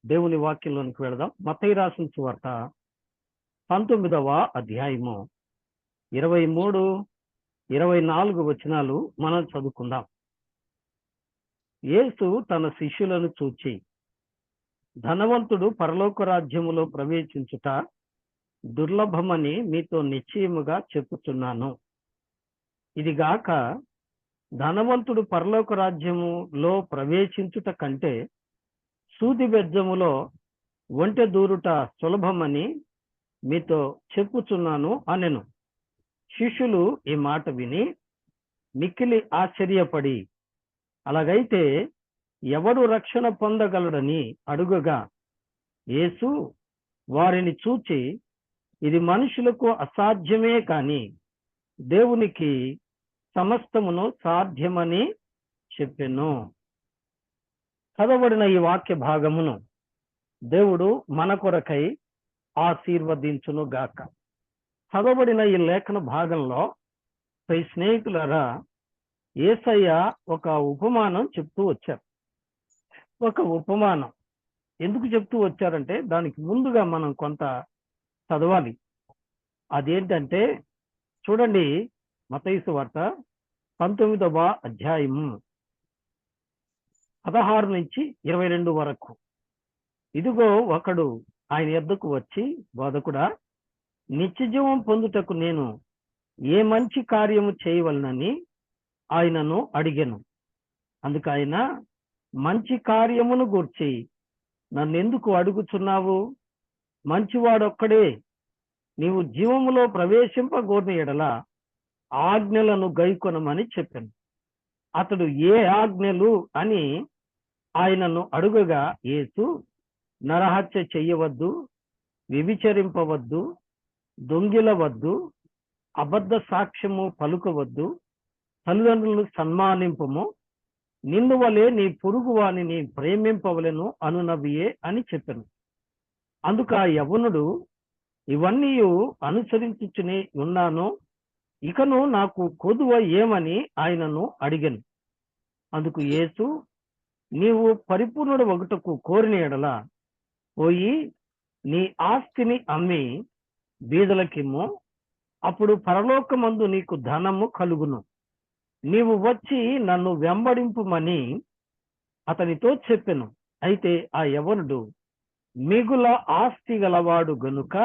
దేవుని వాక్యంలోనికి వెళదాం. మత్తయి రాసిన సువార్త 19వ అధ్యాయము 23, 24 వచనాలు మనం చదువుకుందాం. యేసు తన శిష్యులను చూచి, ధనవంతుడు పరలోక రాజ్యములో ప్రవేశించుట దుర్లభమని మీతో నిశ్చయముగా చెప్పుచున్నాను. ఇదిగాక ధనవంతుడు పరలోక రాజ్యములో ప్రవేశించుట కంటే సూది బెజ్జములో ఒంటె దూరుట సులభమని మీతో చెప్పుచున్నాను అనెను. శిష్యులు ఈ మాట విని మిక్కిలి ఆశ్చర్యపడి, అలాగైతే ఎవడు రక్షణ పొందగలడని అడుగగా, యేసు వారిని చూచి, ఇది మనుషులకు అసాధ్యమే కాని దేవునికి సమస్తమును సాధ్యమని చెప్పెను. చదవబడిన ఈ వాక్య భాగమును దేవుడు మన కొరకై ఆశీర్వదించును గాక. చదవబడిన ఈ లేఖన భాగంలో పై స్నేహితులరా, యేసయ్య ఒక ఉపమానం చెప్తూ వచ్చారు. ఒక ఉపమానం ఎందుకు చెప్తూ వచ్చారంటే, దానికి ముందుగా మనం కొంత చదవాలి. అదేంటంటే చూడండి, మత్తయి సువార్త 19వ అధ్యాయము 16 నుంచి 22 వరకు. ఇదిగో ఒకడు ఆయన యొద్దకు వచ్చి, బోధకుడా, నిత్యజీవం పొందుటకు నేను ఏ మంచి కార్యము చేయవలనని ఆయనను అడిగెను. అందుకు ఆయన, మంచి కార్యమును గూర్చి నన్నెందుకు అడుగుచున్నావు? మంచివాడొక్కడే. నీవు జీవములో ప్రవేశింపగోరిన ఎడల ఆజ్ఞలను గైకొనమని చెప్పాను. అతడు ఏ ఆజ్ఞలు అని ఆయనను అడుగగా, యేసు, నరహత్య చెయ్యవద్దు, వ్యభిచరింపవద్దు, దొంగిలవద్దు, అబద్ధ సాక్ష్యము పలుకవద్దు, తల్లిదండ్రులను సన్మానింపము, నిన్ను వలె నీ పొరుగు వానిని ప్రేమింపవలెను అనునవియే అని చెప్పాను. అందుకు ఆ యవ్వనుడు, ఇవన్నీ అనుసరించుచునే ఉన్నాను, ఇకను నాకు కొదువ ఏమని ఆయనను అడిగాను. అందుకు యేసు, నీవు పరిపూర్ణుడు ఒకటకు కోరిన ఎడల పోయి నీ ఆస్తిని అమ్మి బీదలకిమ్ము, అప్పుడు పరలోకమందు నీకు ధనము కలుగును. నీవు వచ్చి నన్ను వెంబడింపుమని అతనితో చెప్పెను. అయితే ఆ యవ్వనుడు మిగుల ఆస్తి గలవాడు గనుక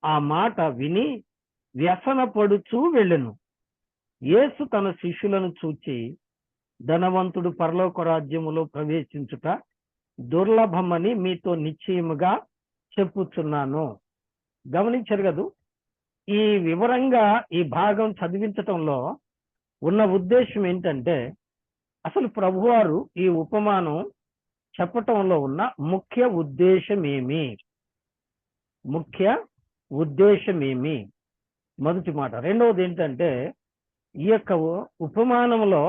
ఆ మాట విని వ్యసనపడుచూ వెళ్ళెను. యేసు తన శిష్యులను చూచి, ధనవంతుడు పరలోక రాజ్యములో ప్రవేశించుట దుర్లభమని మీతో నిశ్చయముగా చెప్పుచున్నాను. గమనించారు కదూ? ఈ వివరంగా ఈ భాగం చదివించటంలో ఉన్న ఉద్దేశం ఏంటంటే, అసలు ప్రభువారు ఈ ఉపమానం చెప్పటంలో ఉన్న ముఖ్య ఉద్దేశమేమి? మొదటి మాట. రెండవది ఏంటంటే, ఈ యొక్క ఉపమానంలో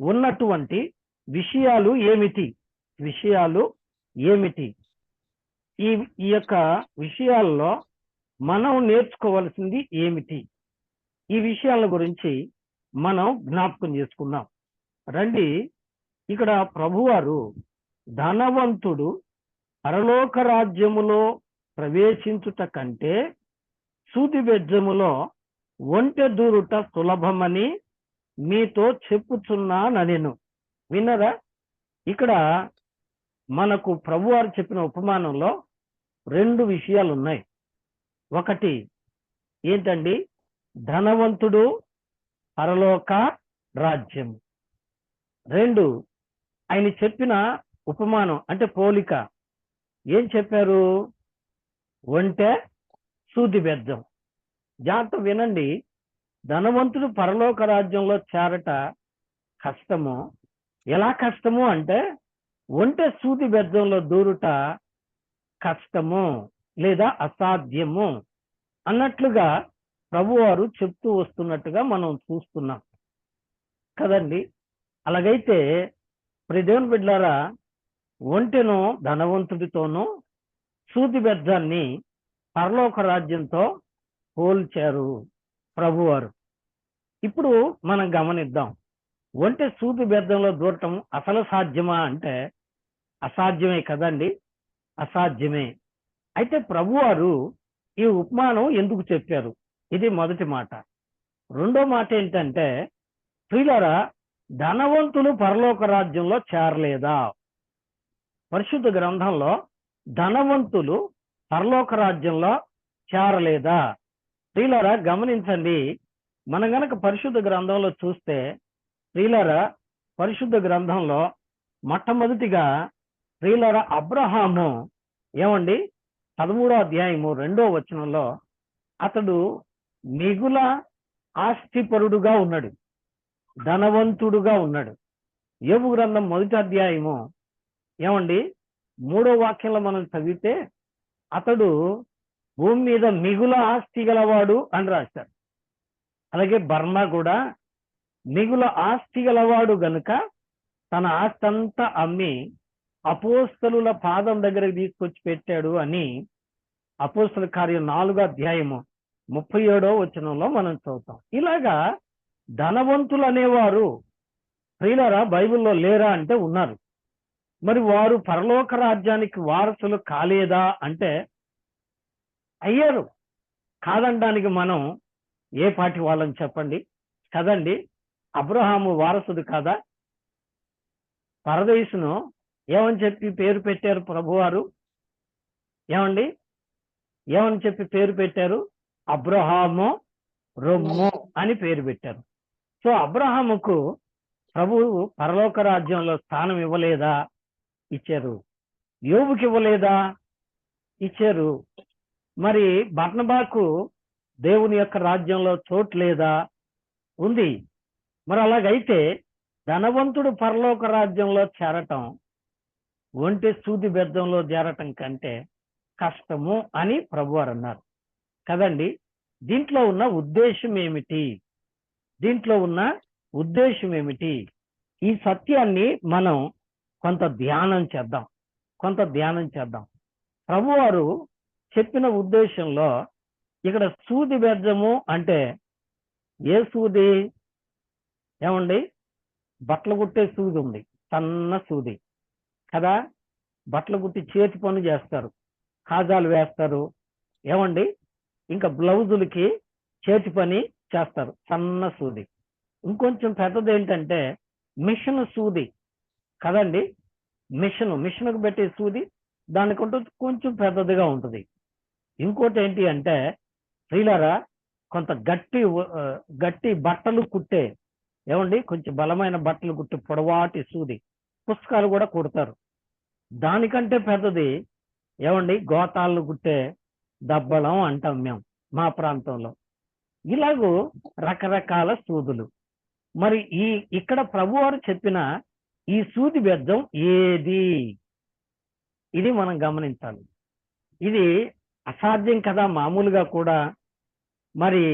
ఉన్నటువంటి విషయాలు ఏమిటి? ఈ యొక్క విషయాల్లో మనం నేర్చుకోవాల్సింది ఏమిటి? ఈ విషయాల గురించి మనం జ్ఞాపకం చేసుకున్నాం. రండి, ఇక్కడ ప్రభువారు ధనవంతుడు పరలోక రాజ్యములో ప్రవేశించుట కంటే సూది బెజ్జములో ఒంటె దూరుట సులభమని మీతో చెప్పుచున్నానెను. విన్నరా? ఇక్కడ మనకు ప్రభువారు చెప్పిన ఉపమానంలో 2 విషయాలు ఉన్నాయి. ఒకటి ఏంటండి? ధనవంతుడు, పరలోక రాజ్యం. 2, ఆయన చెప్పిన ఉపమానం అంటే పోలిక. ఏం చెప్పారు? ఒంటె, సూది బెజ్జం. జాగ్రత్త వినండి. ధనవంతుడు పరలోక రాజ్యంలో చేరట కష్టము. ఎలా కష్టము అంటే, ఒంటె సూది బెజ్జంలో దూరుట కష్టము లేదా అసాధ్యము అన్నట్లుగా ప్రభువారు చెప్తూ వస్తున్నట్టుగా మనం చూస్తున్నాం కదండి. అలాగైతే దేవుని బిడ్డలారా, ఒంటెను ధనవంతుడితోనూ సూది బెజ్జాన్ని పరలోక రాజ్యంతో పోల్చారు ప్రభువారు. ఇప్పుడు మనం గమనిద్దాం. ఒంటె సూది బెజ్జంలో దూరటం అసలు సాధ్యమా అంటే అసాధ్యమే కదండి. అసాధ్యమే. అయితే ప్రభువారు ఈ ఉపమానం ఎందుకు చెప్పారు? ఇది మొదటి మాట. రెండో మాట ఏంటంటే, ప్రియులారా, ధనవంతులు పరలోక రాజ్యంలో చేరలేదా? పరిశుద్ధ గ్రంథంలో ధనవంతులు పరలోక రాజ్యంలో చేరలేదా? ప్రియులారా గమనించండి, మనం గనక పరిశుద్ధ గ్రంథంలో చూస్తే, ప్రియులారా పరిశుద్ధ గ్రంథంలో మొట్టమొదటిగా ప్రియులారా అబ్రహాము ఏమండి 13వ అధ్యాయము 2వ వచనంలో అతడు మిగుల ఆస్తిపరుడుగా ఉన్నాడు, ధనవంతుడుగా ఉన్నాడు. యోబు గ్రంథం 1వ అధ్యాయము ఏమండి 3వ వాక్యంలో మనం చదివితే అతడు భూమి మీద మిగుల ఆస్తి గలవాడు అని రాశాడు. అలాగే బర్మా కూడా మిగుల ఆస్తి గలవాడు గనుక తన ఆస్తి అంతా అమ్మి అపోస్తలుల పాదం దగ్గరకు తీసుకొచ్చి పెట్టాడు అని అపోస్తల కార్యం 4వ అధ్యాయము 37వ వచనంలో మనం చదువుతాం. ఇలాగా ధనవంతులు అనేవారు ప్రియులారా బైబిల్లో లేరా అంటే ఉన్నారు. మరి వారు పరలోక రాజ్యానికి వారసులు కాలేదా అంటే అయ్యారు. కాదనడానికి మనం ఏ పాటి వాళ్ళని చెప్పండి? కదండి, అబ్రహాము వారసుడు కాదా? పరదేశును ఏమని చెప్పి పేరు పెట్టారు ప్రభువారు? ఏమండి ఏమని చెప్పి పేరు పెట్టారు? అబ్రహాము రొమ్ము అని పేరు పెట్టారు. సో అబ్రహాముకు ప్రభువు పరలోక రాజ్యంలో స్థానం ఇవ్వలేదా? ఇచ్చారు. యోబుకి ఇవ్వలేదా? ఇచ్చారు. మరి బర్నబాకు దేవుని యొక్క రాజ్యంలో చోటు లేదా? ఉంది. మరి అలాగైతే ధనవంతుడు పరలోక రాజ్యంలో చేరటం ఒంటె సూది బెద్దంలో చేరటం కంటే కష్టము అని ప్రభువారు అన్నారు కదండి. దీంట్లో ఉన్న ఉద్దేశం ఏమిటి? దీంట్లో ఉన్న ఉద్దేశం ఏమిటి? ఈ సత్యాన్ని మనం కొంత ధ్యానం చేద్దాం. ప్రభువారు చెప్పిన ఉద్దేశంలో ఇక్కడ సూది బెజ్జము అంటే ఏ సూది? ఏమండి, బట్టలు కుట్టే సూది ఉంది, సన్న సూది కదా. బట్టలు కుట్టి చేతి పనులు చేస్తారు, కాజాలు వేస్తారు, ఏమండి, ఇంకా బ్లౌజులకి చేతి పని చేస్తారు, సన్న సూది. ఇంకొంచెం పెద్దది ఏంటంటే మిషన్ సూది కదండి. మిషన్కు పెట్టే సూది దానికంటూ కొంచెం పెద్దదిగా ఉంటుంది. ఇంకోటి ఏంటి అంటే ప్రియులారా, కొంత గట్టి బట్టలు కుట్టే, ఏమండి, కొంచెం బలమైన బట్టలు కుట్టే పొడవాటి సూది, పుస్తకాలు కూడా కుడతారు. దానికంటే పెద్దది ఏమండి, గోతాళ్ళు కుట్టే దబ్బలం అంటాం మేము మా ప్రాంతంలో. ఇలాగూ రకరకాల సూదులు. మరి ఇక్కడ ప్రభువారు చెప్పిన ఈ సూది బెజ్జం ఏది? ఇది మనం గమనించాలి. ఇది అసాధ్యం కదా మామూలుగా కూడా. మరి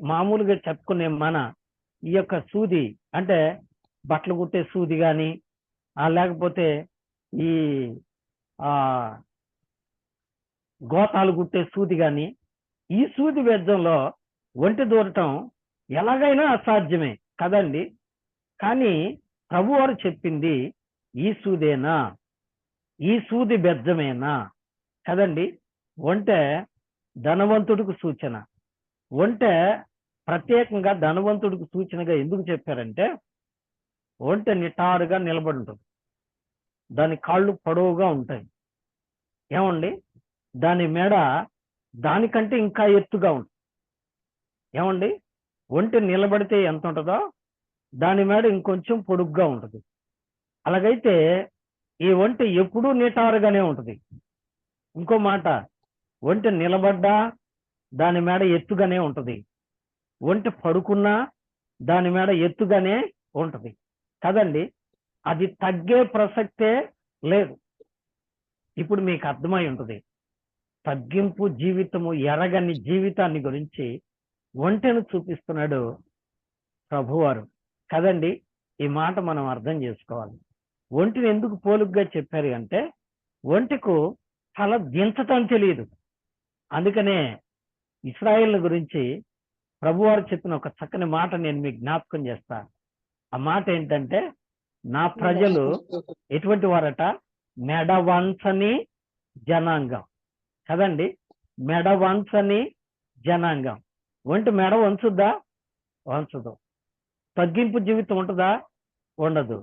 మామూలుగా చెప్పుకునే మన ఈ యొక్క సూది అంటే బట్టలు కుట్టే సూది కానీ లేకపోతే ఈ గోతాలు కుట్టే సూది కానీ, ఈ సూది బెజ్జంలో ఒంటి దూరటం ఎలాగైనా అసాధ్యమే కదండి. కానీ ప్రభువారు చెప్పింది ఈ సూదేనా? ఈ సూది బెజ్జమేనా? కదండి. ఒంటె ధనవంతుడికి సూచన. ఒంటె ప్రత్యేకంగా ధనవంతుడికి సూచనగా ఎందుకు చెప్పారంటే, ఒంటె నిటారుగా నిలబడి ఉంటుంది, దాని కాళ్ళు పొడవుగా ఉంటాయి, ఏమండి, దాని మెడ దానికంటే ఇంకా ఎత్తుగా ఉంటుంది, ఏమండి. ఒంటె నిలబడితే ఎంత ఉంటుందో దాని మెడ ఇంకొంచెం పొడుగ్గా ఉంటుంది. అలాగైతే ఈ ఒంటె ఎప్పుడూ నిటారుగానే ఉంటుంది. ఇంకో మాట, ఒంటె నిలబడ్డా దాని మెడ ఎత్తుగానే ఉంటుంది, ఒంటె పడుకున్నా దాని మెడ ఎత్తుగానే ఉంటుంది కదండి. అది తగ్గే ప్రసక్తే లేదు. ఇప్పుడు మీకు అర్థమై ఉంటుంది తగ్గింపు జీవితము, ఎరగని జీవితాన్ని గురించి ఒంటెను చూపిస్తున్నాడు ప్రభువారు కదండి. ఈ మాట మనం అర్థం చేసుకోవాలి. ఒంటిని ఎందుకు పోలుగ్గా చెప్పారు అంటే, ఒంటికు తల దించటం తెలియదు. అందుకనే ఇశ్రాయేల్ గురించి ప్రభువారు చెప్పిన ఒక చక్కని మాట నేను మీకు జ్ఞాపకం చేస్తా. ఆ మాట ఏంటంటే, నా ప్రజలు ఎటువంటి వారట? మెడవంచని జనాంగం కదండి. మెడవంచని జనాంగం. ఒంటి మెడ వంచుద్దా? వంచదు. తగ్గింపు జీవితం ఉంటుందా? ఉండదు.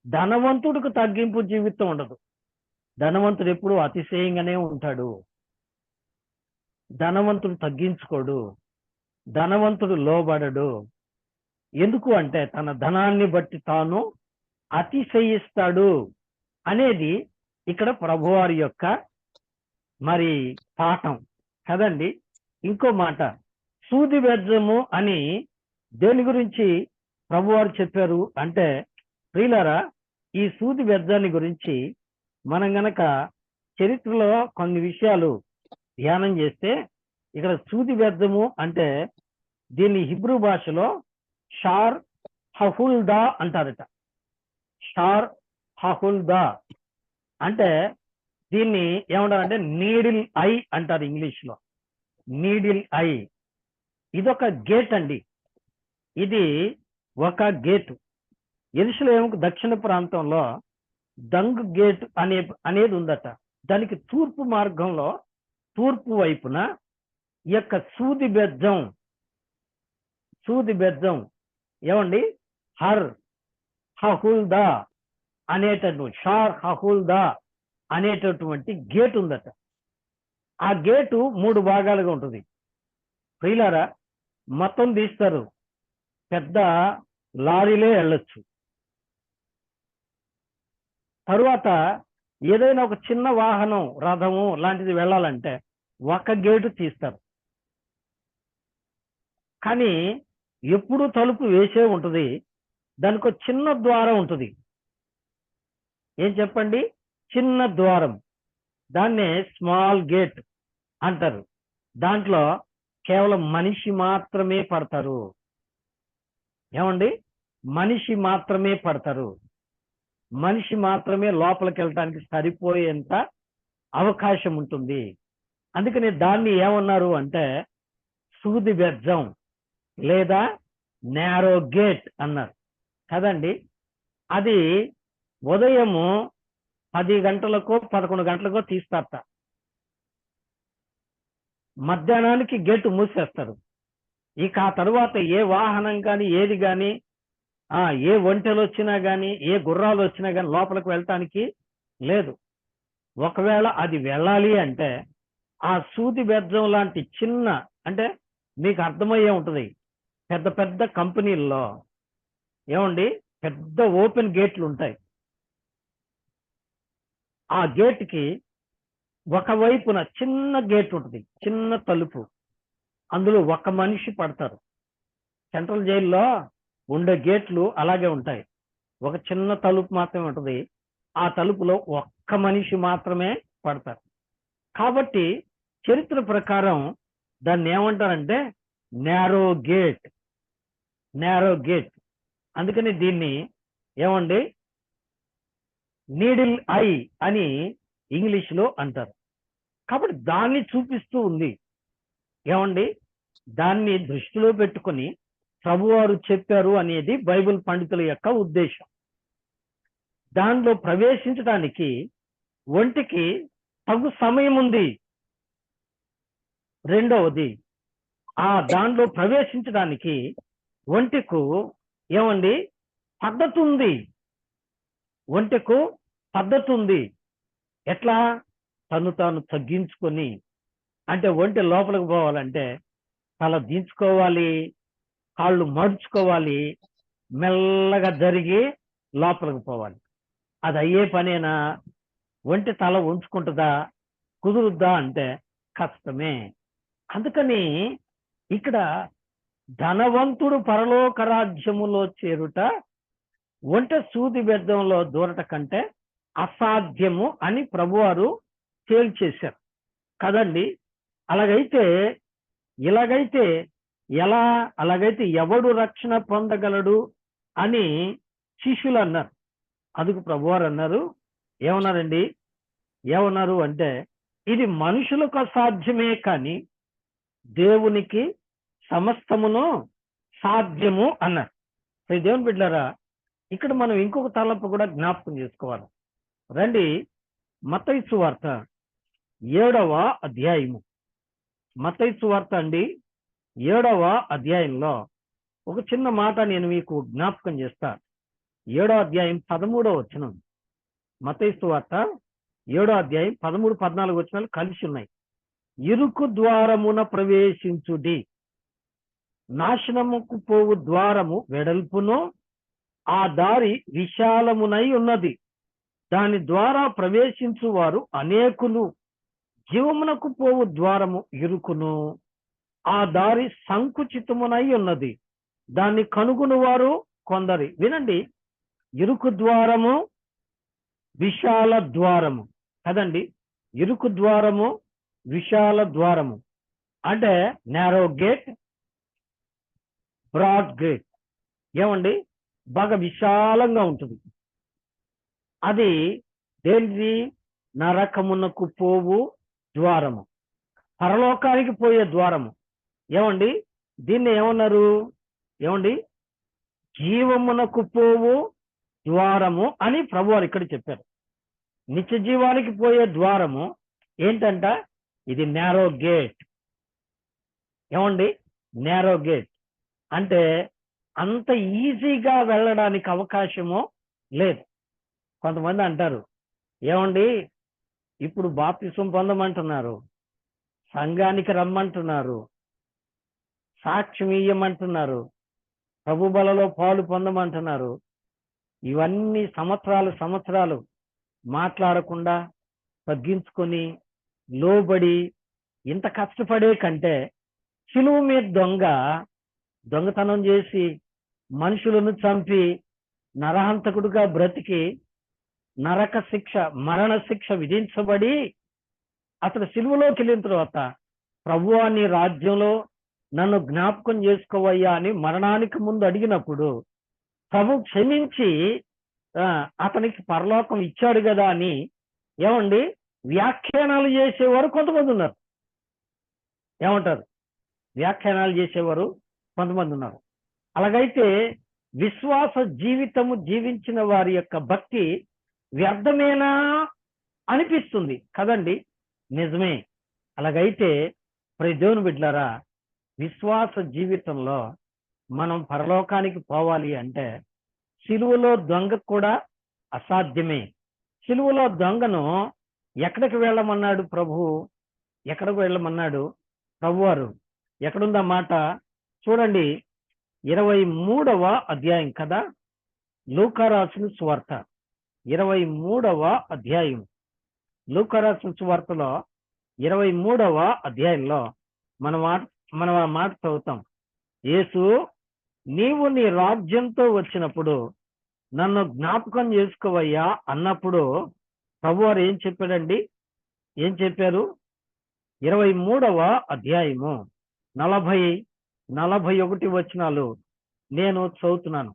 ధనవంతుడికి తగ్గింపు జీవితం ఉండదు. ధనవంతుడు ఎప్పుడు అతిశయంగానే ఉంటాడు. ధనవంతుడు తగ్గించుకోడు. ధనవంతుడు లోబడడు. ఎందుకు అంటే తన ధనాన్ని బట్టి తాను అతిశయిస్తాడు అనేది ఇక్కడ ప్రభువారి యొక్క మరి పాఠం కదండి. ఇంకో మాట, సూది బెజ్జము అని దేని గురించి ప్రభువారు చెప్పారు అంటే, ప్రియులారా, ఈ సూది బెజ్జాన్ని గురించి మనం గనక చరిత్రలో కొన్ని విషయాలు ధ్యానం చేస్తే, ఇక్కడ సూది బెజ్జము అంటే దీన్ని హిబ్రూ భాషలో షార్ హహుల్దా అంటారట. షార్ హహుల్దా అంటే దీన్ని ఏమంటారంటే నీడిల్ ఐ అంటారు ఇంగ్లీష్ లో. నీడిల్ ఐ ఇదొక గేట్ అండి. ఇది ఒక గేటు. యెరూషలేముకు దక్షిణ ప్రాంతంలో దంగ్ గేట్ అనేది ఉందట. దానికి తూర్పు మార్గంలో తూర్పు వైపున ఈ యొక్క సూది బెజ్జం ఏమండి హర్ హహుల్దా అనేటటువంటి షార్ హహుల్దా అనేటటువంటి గేట్ ఉందట. ఆ గేటు 3 భాగాలుగా ఉంటుంది. ప్రియులారా, మొత్తం తీస్తారు, పెద్ద లారీలే వెళ్ళొచ్చు. తరువాత ఏదైనా ఒక చిన్న వాహనం, రథము లాంటిది వెళ్ళాలంటే ఒక గేటు తీస్తారు. కానీ ఎప్పుడు తలుపు వేసే ఉంటుంది. దానికి ఒక చిన్న ద్వారం ఉంటుంది. ఏం చెప్పండి? చిన్న ద్వారం. దాన్నే స్మాల్ గేట్ అంటారు. దాంట్లో కేవలం మనిషి మాత్రమే పడతారు. ఏమండి? మనిషి మాత్రమే పడతారు. మనిషి మాత్రమే లోపలికి వెళ్ళటానికి సరిపోయేంత అవకాశం ఉంటుంది. అందుకని దాన్ని ఏమన్నారు అంటే సూది బెజ్జం లేదా నేరో గేట్ అన్నారు కదండి. అది ఉదయము 10 గంటలకో 11 గంటలకో తీస్తారట. మధ్యాహ్నానికి గేటు మూసేస్తారు. ఇక ఆ తరువాత ఏ వాహనం కానీ ఏది కానీ ఏ ఒంటెలు వచ్చినా కానీ ఏ గుర్రాలు వచ్చినా కానీ లోపలికి వెళ్ళటానికి లేదు. ఒకవేళ అది వెళ్ళాలి అంటే ఆ సూది బెజ్జం లాంటి చిన్న, అంటే మీకు అర్థమయ్యే ఉంటుంది, పెద్ద పెద్ద కంపెనీల్లో ఏమండి పెద్ద ఓపెన్ గేట్లు ఉంటాయి. ఆ గేట్కి ఒకవైపున చిన్న గేట్ ఉంటుంది, చిన్న తలుపు. అందులో ఒక మనిషి పడతారు. సెంట్రల్ జైల్లో ఉండే గేట్లు అలాగే ఉంటాయి. ఒక చిన్న తలుపు మాత్రమే ఉంటుంది. ఆ తలుపులో ఒక్క మనిషి మాత్రమే పడతారు. కాబట్టి చరిత్ర ప్రకారం దాన్ని ఏమంటారంటే నేరో గేట్. అందుకని దీన్ని ఏమండి నీడిల్ ఐ అని ఇంగ్లీష్ లో అంటారు. కాబట్టి దాన్ని చూపిస్తూ ఉంది. ఏమండి దాన్ని దృష్టిలో పెట్టుకొని ప్రభువారు చెప్పారు అనేది బైబిల్ పండితుల యొక్క ఉద్దేశం. దానిలో ప్రవేశించడానికి ఒంటికి తగు సమయం ఉంది. రెండవది, దానిలో ప్రవేశించడానికి ఒంటికు ఏమండి పద్ధతి ఉంది. ఒంటికు పద్ధతి ఉంది. ఎట్లా? తను తాను తగ్గించుకొని, అంటే ఒంటి లోపలికి పోవాలంటే తల దించుకోవాలి, కాళ్ళు మడుచుకోవాలి, మెల్లగా జరిగి లోపలికి పోవాలి. అది అయ్యే పనేనా? ఒంటి తల ఉంచుకుంటుందా? కుదురుద్దా అంటే కష్టమే. అందుకని ఇక్కడ ధనవంతుడు పరలోక రాజ్యములో చేరుట ఒంటె సూది బెజ్జంలో దూరట కంటే అసాధ్యము అని ప్రభువారు తేల్చేశారు కదండి. అలాగైతే ఎవడు రక్షణ పొందగలడు అని శిష్యులు అన్నారు. అందుకు ప్రభువారు అన్నారు, ఏమన్నారు అంటే ఇది మనుషులకు అసాధ్యమే కానీ దేవునికి సమస్తమును సాధ్యము అన్నారు. దేవుని బిడ్డలారా, ఇక్కడ మనం ఇంకొక తలంపు కూడా జ్ఞాపకం చేసుకోవాలి. రండి మత్తయి సువార్త 7వ అధ్యాయము. మత్తయి సువార్త అండి 7వ అధ్యాయంలో ఒక చిన్న మాట నేను మీకు జ్ఞాపకం చేస్తా. 7వ అధ్యాయం 13వ వచనం. మత్తయి సువార్త 7వ అధ్యాయం 13, 14 వచనాలు కలిసి ఉన్నాయి. ఇరుకు ద్వారమున ప్రవేశించుడి, నాశనముకు పోవు ద్వారము వెడల్పును, ఆ దారి విశాలమునై ఉన్నది, దాని ద్వారా ప్రవేశించు వారు అనేకులు. జీవమునకు పోవు ద్వారము ఇరుకును, ఆ దారి సంకుచితమునై ఉన్నది, దాన్ని కనుగొను వారు కొందరి. వినండి, ఇరుకు ద్వారము, విశాల ద్వారము కదండి. ఇరుకు ద్వారము, విశాల ద్వారము అంటే నారో గేట్, బ్రాడ్ గేట్. ఏమండి, బాగా విశాలంగా ఉంటుంది. అది దేనిది? నరకమునకు పోవు ద్వారము, పరలోకానికి పోయే ద్వారము. ఏమండి, దీన్ని ఏమన్నారు? ఏమండి, జీవమునకు పోవు ద్వారము అని ప్రభువారు ఇక్కడ చెప్పారు. నిత్య జీవానికి పోయే ద్వారము ఏంటంట? ఇది నారో గేట్. ఏమండి, నారో గేట్ అంటే అంత ఈజీగా వెళ్ళడానికి అవకాశము లేదు. కొంతమంది అంటారు, ఏమండి ఇప్పుడు బాప్తిసం పొందమంటున్నారు, సంఘానికి రమ్మంటున్నారు, సాక్ష్యం ఇయ్యమంటున్నారు, ప్రభు బలలో పాలు పొందమంటున్నారు. ఇవన్నీ సంవత్సరాలు మాట్లాడకుండా తగ్గించుకొని లోబడి ఇంత కష్టపడే కంటే సిలువ మీద దొంగతనం చేసి మనుషులను చంపి నరహంతకుడుగా బ్రతికి నరక శిక్ష, మరణ శిక్ష విధించబడి అతడు సిలువలోకి వెళ్ళిన తర్వాత, ప్రభువా నీ రాజ్యంలో నన్ను జ్ఞాపకం చేసుకోవయ్యా అని మరణానికి ముందు అడిగినప్పుడు ప్రభు క్షమించి అతనికి పరలోకం ఇచ్చాడు కదా అని ఏమండి వ్యాఖ్యానాలు చేసేవారు కొంతమంది ఉన్నారు. ఏమంటారు? వ్యాఖ్యానాలు చేసేవారు కొంతమంది ఉన్నారు. అలాగైతే విశ్వాస జీవితము జీవించిన వారి యొక్క భక్తి వ్యర్థమేనా అనిపిస్తుంది కదండి. నిజమే. అలాగైతే ప్రియ దేవుని బిడ్డలారా, విశ్వాస జీవితంలో మనం పరలోకానికి పోవాలి అంటే సిలువలో దొంగ కూడా అసాధ్యమే. సిలువలో దొంగను ఎక్కడికి వెళ్ళమన్నాడు ప్రభు? ఎక్కడికి వెళ్ళమన్నాడు ప్రభువారు? ఎక్కడుందా మాట? చూడండి, 23వ అధ్యాయం కదా, లూకా రాసిన సువార్త 23వ అధ్యాయం. లూకా రాసిన సువార్తలో 23వ అధ్యాయంలో మనం ఆ మాట చదువుతాం. యేసు, నీవు నీ రాజ్యంతో వచ్చినప్పుడు నన్ను జ్ఞాపకం చేసుకోవయ్యా అన్నప్పుడు ప్రభువారు ఏం చెప్పాడండి? ఏం చెప్పారు? 23వ అధ్యాయము 40-41 వచనాలు నేను చదువుతున్నాను,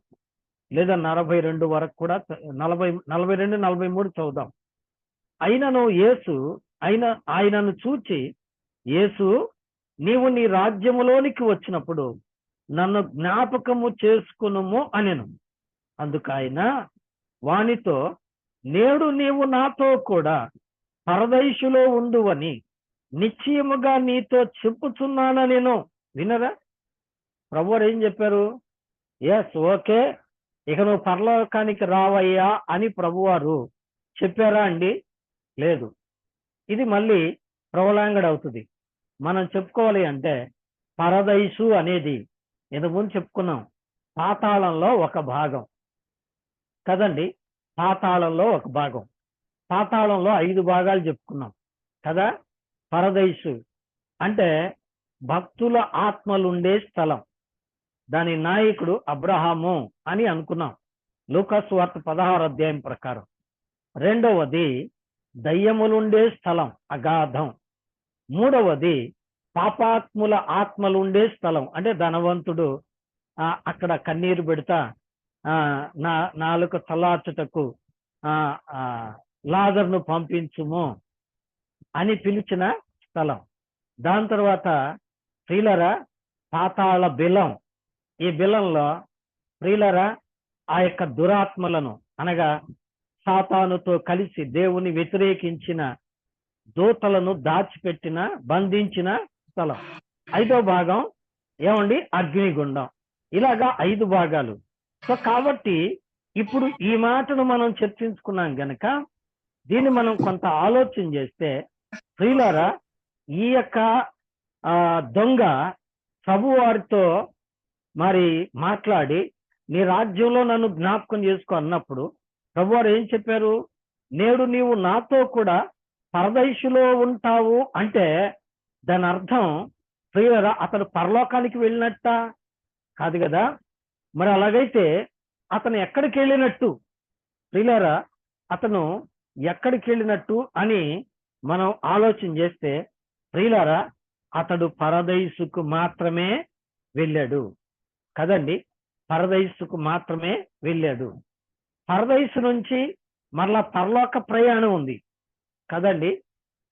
లేదా 42 వరకు కూడా, 42-43 చదువుదాం. ఆయనను చూచి యేసు, నీవు నీ రాజ్యములోనికి వచ్చినప్పుడు నన్ను జ్ఞాపకము చేసుకునుము అనెను. అందుకు ఆయన వానితో, నేడు నీవు నాతో కూడా పరదైసులో ఉండువని నిశ్చయముగా నీతో చెప్పుచున్నాను నేను. వినరా? ప్రభువారు ఏం చెప్పారు? ఎస్, ఓకే, ఇక నువ్వు పరలోకానికి రావయ్యా అని ప్రభువారు చెప్పారా అండి? లేదు. ఇది మళ్ళీ ప్రవలాంగడ అవుతుంది. మనం చెప్పుకోవాలి అంటే పరదైసు అనేది ఇంతకుముందు చెప్పుకున్నాం, పాతాళంలో ఒక భాగం కదండి. పాతాళంలో ఒక భాగం. పాతాళంలో 5 భాగాలు చెప్పుకున్నాం కదా. పరదైసు అంటే భక్తుల ఆత్మలుండే స్థలం. దాని నాయకుడు అబ్రహాము అని అనుకున్నాం లూకా సువార్త 16వ అధ్యాయం ప్రకారం. రెండవది దయ్యములుండే స్థలం, అగాధం. మూడవది పాపాత్ముల ఆత్మలుండే స్థలం, అంటే ధనవంతుడు అక్కడ కన్నీరు పెడతా నాలుక చల్లార్చుటకు లాజరును పంపించుము అని పిలిచిన స్థలం. దాని తర్వాత ప్రియులరా పాతాళ బిలం. ఈ బిలంలో ప్రియులరా ఆ యొక్క దురాత్మలను, అనగా సాతానుతో కలిసి దేవుని వ్యతిరేకించిన దూతలను దాచిపెట్టిన బంధించిన స్థలం. 5వ భాగం ఏమండి? అగ్నిగుండం. ఇలాగా 5 భాగాలు. సో కాబట్టి ఇప్పుడు ఈ మాటను మనం చర్చించుకున్నాం గనక దీన్ని మనం కొంత ఆలోచన చేస్తే, ప్రియులారా, ఈ యొక్క దొంగ ప్రభు వారితో మరి మాట్లాడి నీ రాజ్యంలో నన్ను జ్ఞాపకం చేసుకో అన్నప్పుడు ప్రభు వారు ఏం చెప్పారు? నేడు నీవు నాతో కూడా పరదైసులో ఉంటావు అంటే దాని అర్థం ప్రియులారా అతను పరలోకానికి వెళ్ళినట్ట కాదు కదా. మరి అలాగైతే అతను ఎక్కడికి వెళ్ళినట్టు? ప్రియులారా, అతను ఎక్కడికి వెళ్ళినట్టు అని మనం ఆలోచన చేస్తే, ప్రియులారా, అతడు పరదైసుకు మాత్రమే వెళ్ళాడు కదండి. పరదైసుకు మాత్రమే వెళ్ళాడు. పరదైసు నుంచి మరలా పరలోక ప్రయాణం ఉంది కదండి.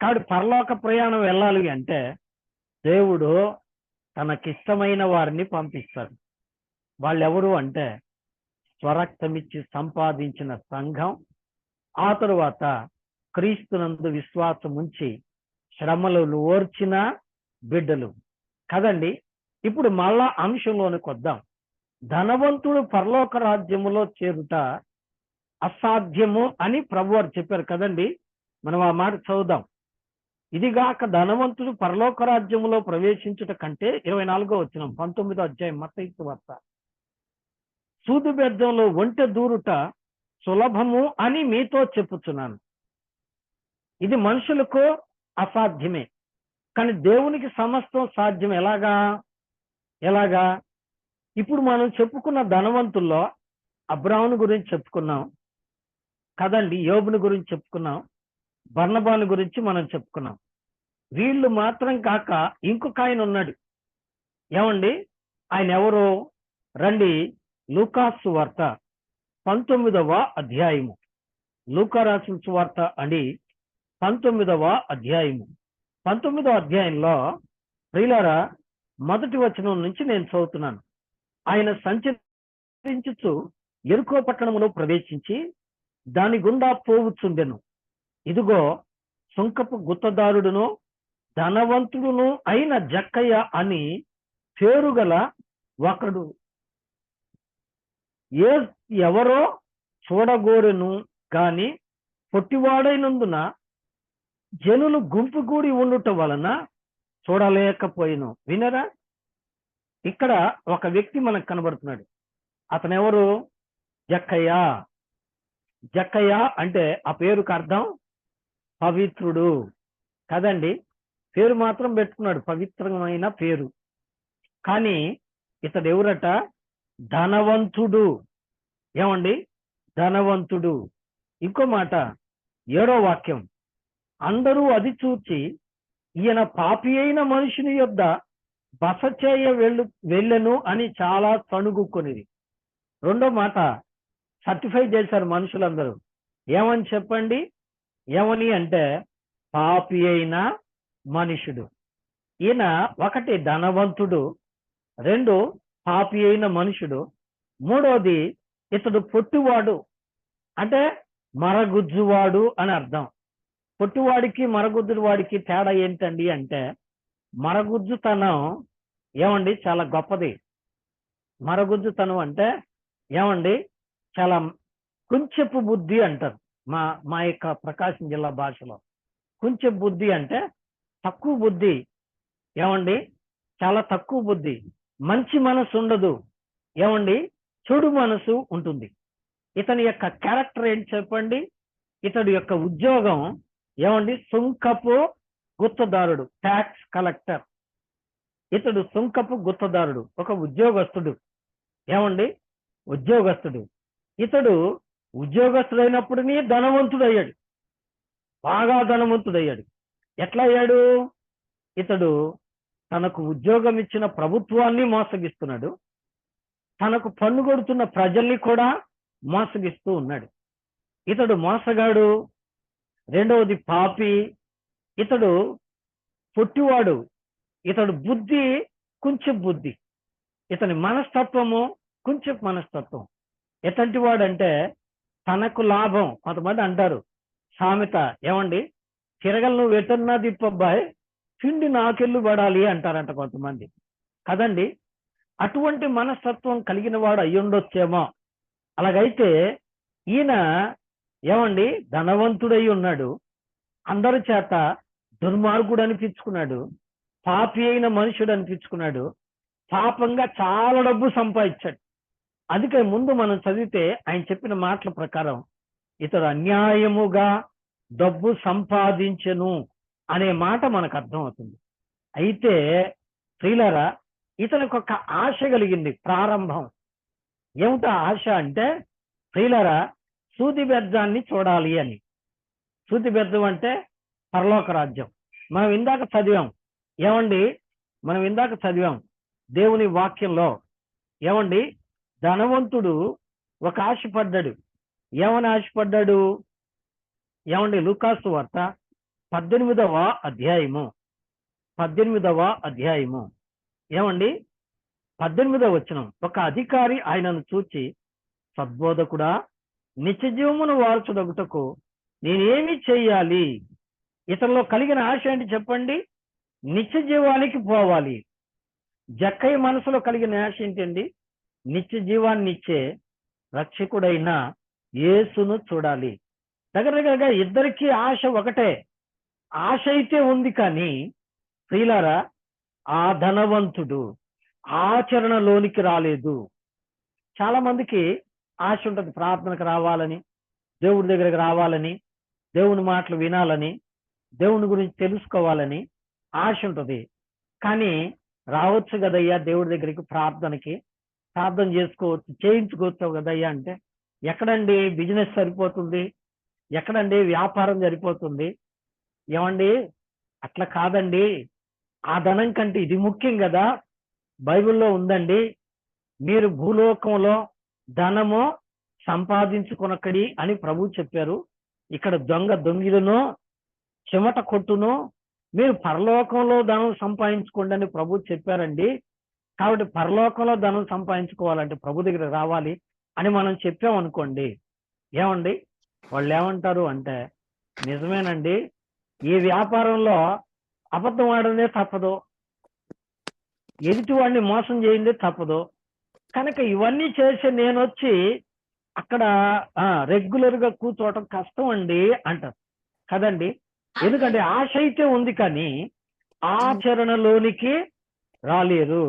కాబట్టి పరలోక ప్రయాణం వెళ్ళాలి అంటే దేవుడు తనకిష్టమైన వారిని పంపిస్తాడు. వాళ్ళెవరు అంటే స్వరక్తమిచ్చి సంపాదించిన సంఘం, ఆ తరువాత క్రీస్తునందు విశ్వాసం ఉంచి శ్రమలు ఓర్చిన బిడ్డలు కదండి. ఇప్పుడు మళ్ళా అంశంలోనికి వద్దాం. ధనవంతుడు పరలోక రాజ్యములో చేరుట అసాధ్యము అని ప్రభువారు చెప్పారు కదండి. మనం ఆ మాట చదువుదాం. ఇదిగాక ధనవంతుడు పరలోక రాజ్యములో ప్రవేశించుట కంటే 24వ వచనం 19వ అధ్యాయం మత్తయి సువార్త, సూదు బెద్దంలో ఒంటె దూరుట సులభము అని మీతో చెప్పుచున్నాను. ఇది మనుషులకు అసాధ్యమే, కానీ దేవునికి సమస్తం సాధ్యం. ఎలాగా? ఇప్పుడు మనం చెప్పుకున్న ధనవంతుల్లో అబ్రాహాము గురించి చెప్పుకున్నాం కదండి, యోబుని గురించి చెప్పుకున్నాం, బర్నబాను గురించి మనం చెప్పుకున్నాం. వీళ్ళు మాత్రం కాక ఇంకొక ఆయన ఉన్నాడు. ఏమండి? ఆయన ఎవరు? రండి, లూకాసు వార్త 19వ అధ్యాయము. లూకా రాసిన సువార్త అండి 19వ అధ్యాయము. 19వ అధ్యాయంలో ప్రియులారా మొదటి వచనం నుంచి నేను చదువుతున్నాను. ఆయన సంచరించుచు యెరికో పట్టణములో ప్రవేశించి దాని గుండా పోవుచుండెను. ఇదిగో సుంకపు గుత్తదారుడును ధనవంతుడును అయిన జక్కయ్య అని పేరుగల ఒకడు ఎవరో చూడగోరెను గాని పొట్టివాడైనందున జనులు గుంపుగూడి ఉండుట వలన చూడలేకపోయిను. వినరా? ఇక్కడ ఒక వ్యక్తి మనకు కనబడుతున్నాడు. అతను ఎవరు? జక్కయ్య. జక్కయ్య అంటే ఆ పేరుకు అర్థం పవిత్రుడు కదండి. పేరు మాత్రం పెట్టుకున్నాడు, పవిత్రమైన పేరు. కానీ ఇతడు ఎవరట? ధనవంతుడు. ఏమండి? ధనవంతుడు. ఇంకో మాట 7వ వాక్యం, అందరూ అది చూచి ఈయన పాపి అయిన మనుషుని యొద్ద బస చేయ వెళ్ళెను అని చాలా సణుగుకొనిది. 2వ మాట సర్టిఫై చేశారు మనుషులందరూ. ఏమని చెప్పండి? ఏమని అంటే పాపి అయిన మనుషుడు. ఈయన ఒకటి ధనవంతుడు, 2 పాపి అయిన మనుషుడు, 3వది ఇతడు పొట్టివాడు అంటే మరగుజ్జువాడు అని అర్థం. పొట్టివాడికి మరగుజ్జువాడికి తేడా ఏంటండి అంటే మరగుజ్జుతనం ఏమండి చాలా గొప్పది. మరగుజ్జుతనం అంటే ఏమండి చాలా కొంచెపు బుద్ధి అంటారు మా యొక్క ప్రకాశం జిల్లా భాషలో. కొంచెం బుద్ధి అంటే తక్కువ బుద్ధి. ఏమండి? చాలా తక్కువ బుద్ధి. మంచి మనసు ఉండదు. ఏమండి? చెడు మనసు ఉంటుంది. ఇతని యొక్క క్యారెక్టర్ ఏంటి చెప్పండి? ఇతడి యొక్క ఉద్యోగం ఏమండి? సుంకపు గుత్తదారుడు, ట్యాక్స్ కలెక్టర్. ఇతడు సుంకపు గుత్తదారుడు, ఒక ఉద్యోగస్తుడు. ఏమండి? ఉద్యోగస్తుడు. ఇతడు ఉద్యోగస్తుడైనప్పుడునే ధనవంతుడయ్యాడు, బాగా ధనవంతుడయ్యాడు. ఎట్లా అయ్యాడు? ఇతడు తనకు ఉద్యోగం ఇచ్చిన ప్రభుత్వాన్ని మోసగిస్తున్నాడు, తనకు పన్ను కొడుతున్న ప్రజల్ని కూడా మోసగిస్తూ ఉన్నాడు. ఇతడు మోసగాడు. 2వది పాపి. ఇతడు పొట్టివాడు. ఇతడు బుద్ధి కొంచెం బుద్ధి. ఇతని మనస్తత్వము కొంచెం మనస్తత్వం. ఎటువంటి వాడంటే తనకు లాభం. కొంతమంది అంటారు సామెత, ఏమండి తిరగలు నువ్వు ఎటన్నా దిప్పబ్బాయి, పిండి నాకెళ్ళు పడాలి అంటారంట కొంతమంది కదండి. అటువంటి మనస్తత్వం కలిగిన వాడు అయ్యుండొచ్చేమో. అలాగైతే ఈయన ఏమండి ధనవంతుడై ఉన్నాడు, అందరి చేత దుర్మార్గుడు అనిపించుకున్నాడు, పాపి అయిన మనుషుడు అనిపించుకున్నాడు, పాపంగా చాలా డబ్బు సంపాదించాడు. అందుకే ముందు మనం చదివితే ఆయన చెప్పిన మాటల ప్రకారం ఇతడు అన్యాయముగా డబ్బు సంపాదించెను అనే మాట మనకు అర్థమవుతుంది. అయితే ప్రియులారా, ఇతనికి ఒక ఆశ కలిగింది ప్రారంభం. ఏమిటా ఆశ అంటే ప్రియులారా, సూది బెజ్జాన్ని చూడాలి అని. సూది బెజ్జం అంటే పరలోక రాజ్యం. మనం ఇందాక చదివాం, ఏమండి మనం ఇందాక చదివాం దేవుని వాక్యంలో, ఏమండి ధనవంతుడు ఒక ఆశపడ్డాడు. ఏమని ఆశపడ్డాడు? ఏమండి లూకాసు వార్త 18వ అధ్యాయము ఏమండి 18వ వచనం. ఒక అధికారి ఆయనను చూచి, సద్బోధకుడా, నిత్యజీవమును వారసుడగుటకు నేనేమి చెయ్యాలి? ఇతరులో కలిగిన ఆశ ఏంటి చెప్పండి? నిత్య జీవానికి పోవాలి. జక్కయ్య మనసులో కలిగిన ఆశ ఏంటండి? నిత్య జీవాన్ని ఇచ్చే రక్షకుడైన యేసును చూడాలి. దగ్గరగా ఇద్దరికీ ఆశ ఒకటే. ఆశ అయితే ఉంది, కానీ ప్రియులారా ఆ ధనవంతుడు ఆచరణలోనికి రాలేదు. చాలా మందికి ఆశ ఉంటుంది, ప్రార్థనకు రావాలని, దేవుడి దగ్గరకు రావాలని, దేవుని మాటలు వినాలని, దేవుని గురించి తెలుసుకోవాలని ఆశ ఉంటుంది. కానీ రావచ్చు కదయ్యా దేవుడి దగ్గరికి, ప్రార్థన చేసుకోవచ్చు, చేయించుకోవచ్చు కదయ్యా అంటే, ఎక్కడండి బిజినెస్ సరిపోతుంది, ఎక్కడండి వ్యాపారం సరిపోతుంది? ఏమండి అట్లా కాదండి, ఆ ధనం కంటే ఇది ముఖ్యం కదా. బైబిల్లో ఉందండి, మీరు భూలోకంలో ధనము సంపాదించుకొనకడి అని ప్రభు చెప్పారు. ఇక్కడ దొంగిలను చెమట కొట్టును, మీరు పరలోకంలో ధనం సంపాదించుకోండి అని ప్రభు చెప్పారండి. కాబట్టి పరలోకంలో ధనం సంపాదించుకోవాలంటే ప్రభు దగ్గర రావాలి అని మనం చెప్పామనుకోండి, ఏమండి వాళ్ళు ఏమంటారు అంటే, నిజమేనండి, ఈ వ్యాపారంలో అబద్ధం ఆడనే తప్పదు, ఎదుటి వాడిని మోసం చేయిందే తప్పదు, కనుక ఇవన్నీ చేసి నేను వచ్చి అక్కడ రెగ్యులర్గా కూర్చోవటం కష్టం అండి అంటారు కదండి. ఎందుకంటే ఆశ అయితే ఉంది, కానీ ఆచరణలోనికి రాలేరు.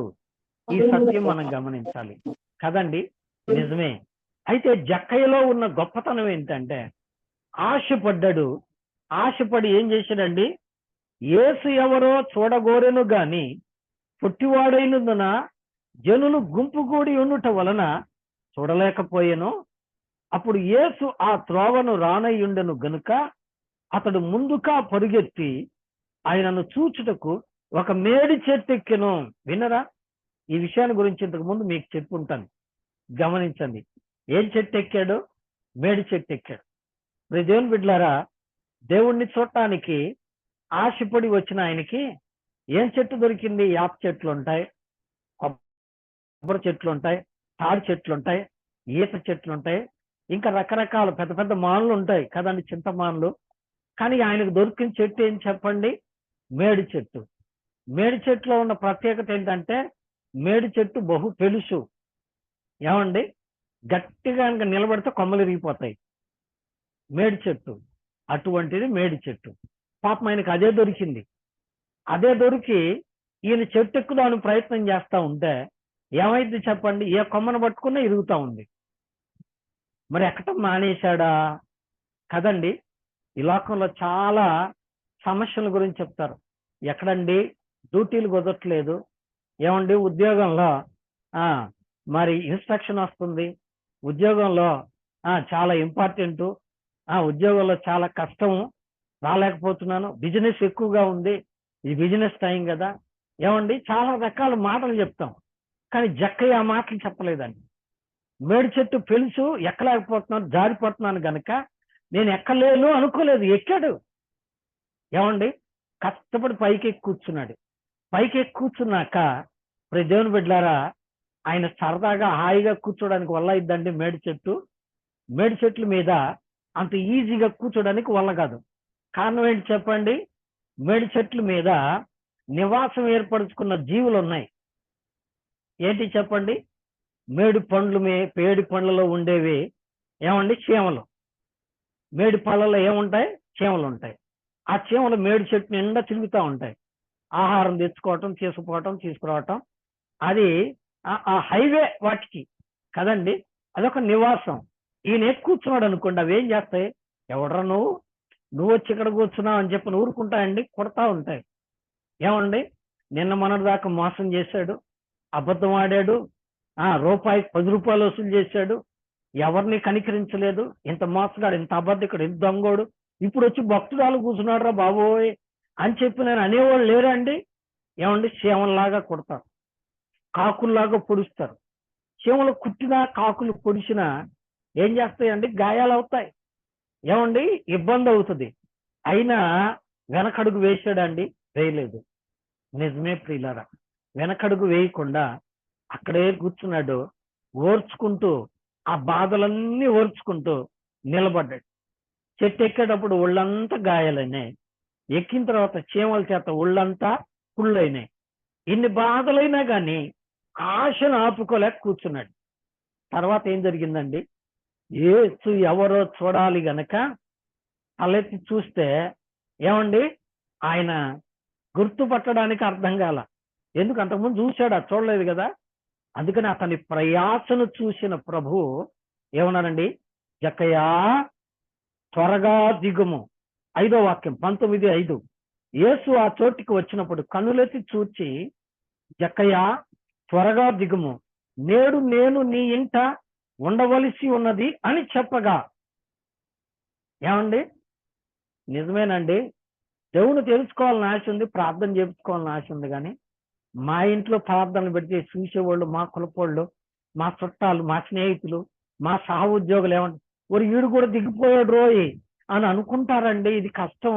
ఈ సత్యం మనం గమనించాలి కదండి. నిజమే. అయితే జక్కయ్యలో ఉన్న గొప్పతనం ఏంటంటే, ఆశపడ్డాడు. ఆశపడి ఏం చేశాడండి? యేసు ఎవరో చూడగోరెను గాని పుట్టివాడైనందున జనులు గుంపు కూడి ఉండుట వలన చూడలేకపోయాను. అప్పుడు యేసు ఆ త్రోవను రానయ్యుండెను గనుక అతడు ముందుగా పరుగెత్తి ఆయనను చూచుటకు ఒక మేడి చెట్టు ఎక్కెను. విన్నరా? ఈ విషయాన్ని గురించి ఇంతకు ముందు మీకు చెప్పుంటాను, గమనించండి. ఏం చెట్టు ఎక్కాడు? మేడి చెట్టు ఎక్కాడు. దేవుని బిడ్డలారా, దేవుణ్ణి చూడటానికి ఆశపడి వచ్చిన ఆయనకి ఏం చెట్టు దొరికింది? యాప చెట్లు ఉంటాయి, కొబ్బరి చెట్లు ఉంటాయి, తాడి చెట్లు ఉంటాయి, ఈత చెట్లు ఉంటాయి, ఇంకా రకరకాల పెద్ద పెద్ద మానులు ఉంటాయి కదండి, చింతమానులు. కానీ ఆయనకు దొరికిన చెట్టు ఏం చెప్పండి? మేడి చెట్టు. మేడి చెట్టులో ఉన్న ప్రత్యేకత ఏంటంటే, మేడి చెట్టు బహు పెలుసు. ఏమండి గట్టిగా ఇంకా నిలబడితే కొమ్మలు విరిగిపోతాయి. మేడి చెట్టు అటువంటిది మేడి చెట్టు. పాపం ఆయనకు అదే దొరికింది. అదే దొరికి ఈయన చెట్టు ఎక్కుదాని ప్రయత్నం చేస్తా ఉంటే ఏమైంది చెప్పండి? ఏ కొమ్మను పట్టుకున్నా ఇరుగుతా ఉంది. మరి ఎక్కటం మానేశాడా? కదండి. ఈ లోకంలో చాలా సమస్యల గురించి చెప్తారు. ఎక్కడండి డ్యూటీలు కుదరట్లేదు, ఏమండి ఉద్యోగంలో మరి ఇన్స్ట్రక్షన్ వస్తుంది, ఉద్యోగంలో చాలా ఇంపార్టెంట్, ఉద్యోగంలో చాలా కష్టం, రాలేకపోతున్నాను, బిజినెస్ ఎక్కువగా ఉంది, ఇది బిజినెస్ టైం కదా, ఏమండి చాలా రకాల మాటలు చెప్తాం. కానీ జక్కయ్య ఆ మాటలు చెప్పలేదండి. మేడి చెట్టు పెలుసు, ఎక్కలేకపోతున్నాను, జారిపోతున్నాను గనక నేను ఎక్కలేను అనుకోలేదు, ఎక్కాడు. ఏమండి కష్టపడి పైకి ఎక్కి కూర్చున్నాడు. పైకి ఎక్కి కూర్చున్నాక దేవుని బిడ్డలారా, ఆయన సరదాగా హాయిగా కూర్చోడానికి వల్ల ఇద్దండి మేడి చెట్టు. మేడి చెట్ల మీద అంత ఈజీగా కూర్చోడానికి వల్ల కాదు. కారణం ఏంటి చెప్పండి? మేడి చెట్ల మీద నివాసం ఏర్పరచుకున్న జీవులు ఉన్నాయి. ఏంటి చెప్పండి? పేడి పండ్లలో ఉండేవి ఏమండి? చీమలు. మేడి పళ్ళలో ఏముంటాయి? చీమలు ఉంటాయి. ఆ చీమలు మేడి చెట్టు నిండా తిరుగుతూ ఉంటాయి. ఆహారం తెచ్చుకోవటం, తీసుకురావటం. అది ఆ హైవే వాటికి కదండి. అదొక నివాసం. ఈయన కూర్చున్నాడు అనుకోండి, అవి ఏం చేస్తాయి? ఎవడరా నువ్వు వచ్చి ఇక్కడ కూర్చున్నావు అని చెప్పి ఊరుకుంటాయండి, కొడతా ఉంటాయి. ఏమండి? నిన్న మొన్నటి దాకా మోసం చేశాడు, అబద్ధం ఆడాడు, రూపాయికి 10 రూపాయలు వసూలు చేశాడు, ఎవరిని కనికరించలేదు, ఇంత మోసగాడు, ఇంత అబద్ధికుడు, ఇంత దొంగోడు, ఇప్పుడు వచ్చి భక్తురాలు కూర్చున్నాడు రా బాబోయ్ అని చెప్పి నేను అనేవాళ్ళు లేరా అండి? ఏమండి? చీమల్లాగా కొడతారు, కాకుల్లాగా పొడుస్తారు. చీమలు కుట్టినా కాకులు పొడిచినా ఏం చేస్తాయండి? గాయాలు అవుతాయి. ఏమండి? ఇబ్బంది అవుతుంది. అయినా వెనకడుగు వేసాడండి? వేయలేదు. నిజమే ప్రియులారా, వెనకడుగు వేయకుండా అక్కడే కూర్చున్నాడు, ఓర్చుకుంటూ, ఆ బాధలన్నీ ఓర్చుకుంటూ నిలబడ్డాడు. చెట్టు ఎక్కేటప్పుడు ఒళ్ళంతా గాయాలైనాయి, ఎక్కిన తర్వాత చీమల చేత ఒళ్ళంతా పుళ్ళైనాయి. ఇన్ని బాధలైనా కానీ ఆశను ఆపుకోలేక కూర్చున్నాడు. తర్వాత ఏం జరిగిందండి? యేసు ఎవరో చూడాలి గనక తలెత్తి చూస్తే ఏమండి? ఆయన గుర్తుపట్టడానికి అర్థం కాల. ఎందుకు? అంతకుముందు చూశాడు, అది చూడలేదు కదా. అందుకని అతని ప్రయాసను చూసిన ప్రభు ఏమన్నారండి? జక్కయ్యా త్వరగా దిగుము. 5వ వాక్యం, 19:5. యేసు ఆ చోటికి వచ్చినప్పుడు కన్నులెత్తి చూచి, జక్కయ్యా త్వరగా దిగుము, నేడు నేను నీ ఇంట ఉండవలసి ఉన్నది అని చెప్పగా. ఏమండి? నిజమేనండి, దేవుని తెలుసుకోవాలని ఆశ ఉంది, ప్రార్థన చేయించుకోవాలని ఆశ ఉంది. కానీ మా ఇంట్లో ప్రార్థనలు పెడితే చూసేవాళ్ళు, మా కులపోళ్ళు, మా చుట్టాలు, మా స్నేహితులు, మా సహ ఉద్యోగులు ఏమంటే, ఒరి వీడు కూడా దిగిపోయాడు రోయ్ అని అనుకుంటారండి. ఇది కష్టం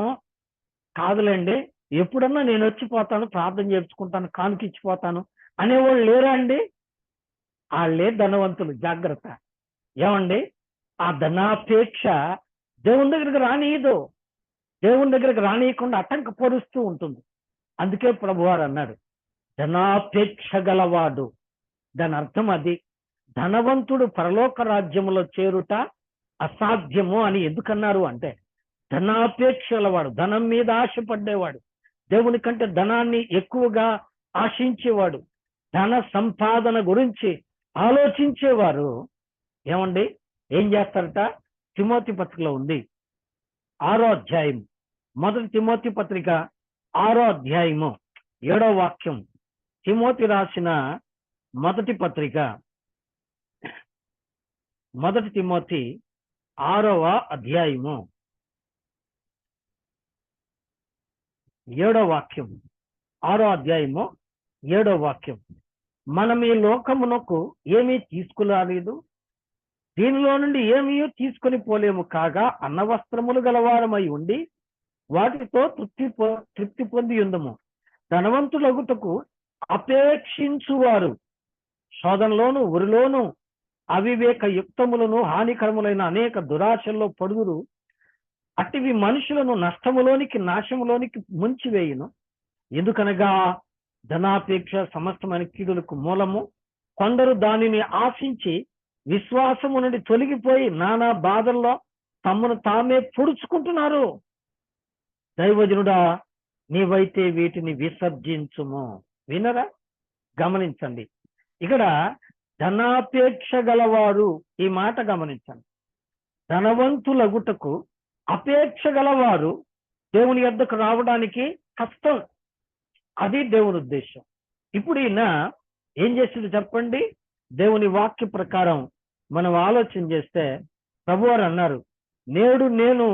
కాదులేండి, ఎప్పుడన్నా నేను వచ్చిపోతాను, ప్రార్థన చేయించుకుంటాను, కానుకిచ్చిపోతాను అనేవాళ్ళు లేరా అండి? వాళ్ళే ధనవంతులు. జాగ్రత్త. ఏమండి? ఆ ధనాపేక్ష దేవుని దగ్గరికి రానియదు. దేవుని దగ్గరికి రానియకుండా ఆటంకపరుస్తూ ఉంటుంది. అందుకే ప్రభువారు అన్నాడు, ధనాపేక్ష గలవాడు. దాని అర్థం అది. ధనవంతుడు పరలోక రాజ్యములో చేరుట అసాధ్యము అని ఎందుకన్నారు అంటే, ధనాపేక్ష గలవాడు, ధనం మీద ఆశపడ్డేవాడు, దేవుని కంటే ధనాన్ని ఎక్కువగా ఆశించేవాడు, ధన సంపాదన గురించి ఆలోచించేవారు ఏమండి? ఏం చేస్తారట? తిమోతి పత్రికలో ఉంది, 6వ అధ్యాయం, 1 తిమోతి పత్రిక 6వ అధ్యాయము 7వ వాక్యం. తిమోతి రాసిన మొదటి పత్రిక, 1 తిమోతి 6వ అధ్యాయము 7వ వాక్యం. 6వ అధ్యాయము 7వ వాక్యం. మనం ఈ లోకమునకు ఏమీ తీసుకురాలేదు, దీనిలో నుండి ఏమీ తీసుకొని పోలేము. కాగా అన్నవస్త్రములు గలవారమై ఉండి వాటితో తృప్తి పొంది ఉందము. ధనవంతులగుటకు అపేక్షించువారు శోధనలోను, ఉరిలోను, అవివేక యుక్తములను, హానికరములైన అనేక దురాశల్లో పడుదురు. అటివి మనుషులను నష్టములోనికి, నాశములోనికి ముంచివేయును. ఎందుకనగా ధనాపేక్ష సమస్తమైన కీడులకు మూలము. కొందరు దానిని ఆశించి విశ్వాసము నుండి తొలగిపోయి నానా బాధల్లో తమను తామే పొడుచుకుంటున్నారు. దైవజనుడా, నీవైతే వీటిని విసర్జించుము. వినరా? గమనించండి, ఇక్కడ ధనాపేక్ష గలవారు, ఈ మాట గమనించండి. ధనవంతులగుటకు అపేక్ష గలవారు దేవుని యొద్దకు రావడానికి కష్టం. అది దేవుని ఉద్దేశం. ఇప్పుడు ఈయన ఏం చేసింది చెప్పండి? దేవుని వాక్య ప్రకారం మనం ఆలోచన చేస్తే ప్రభువారు అన్నారు, నేడు నేను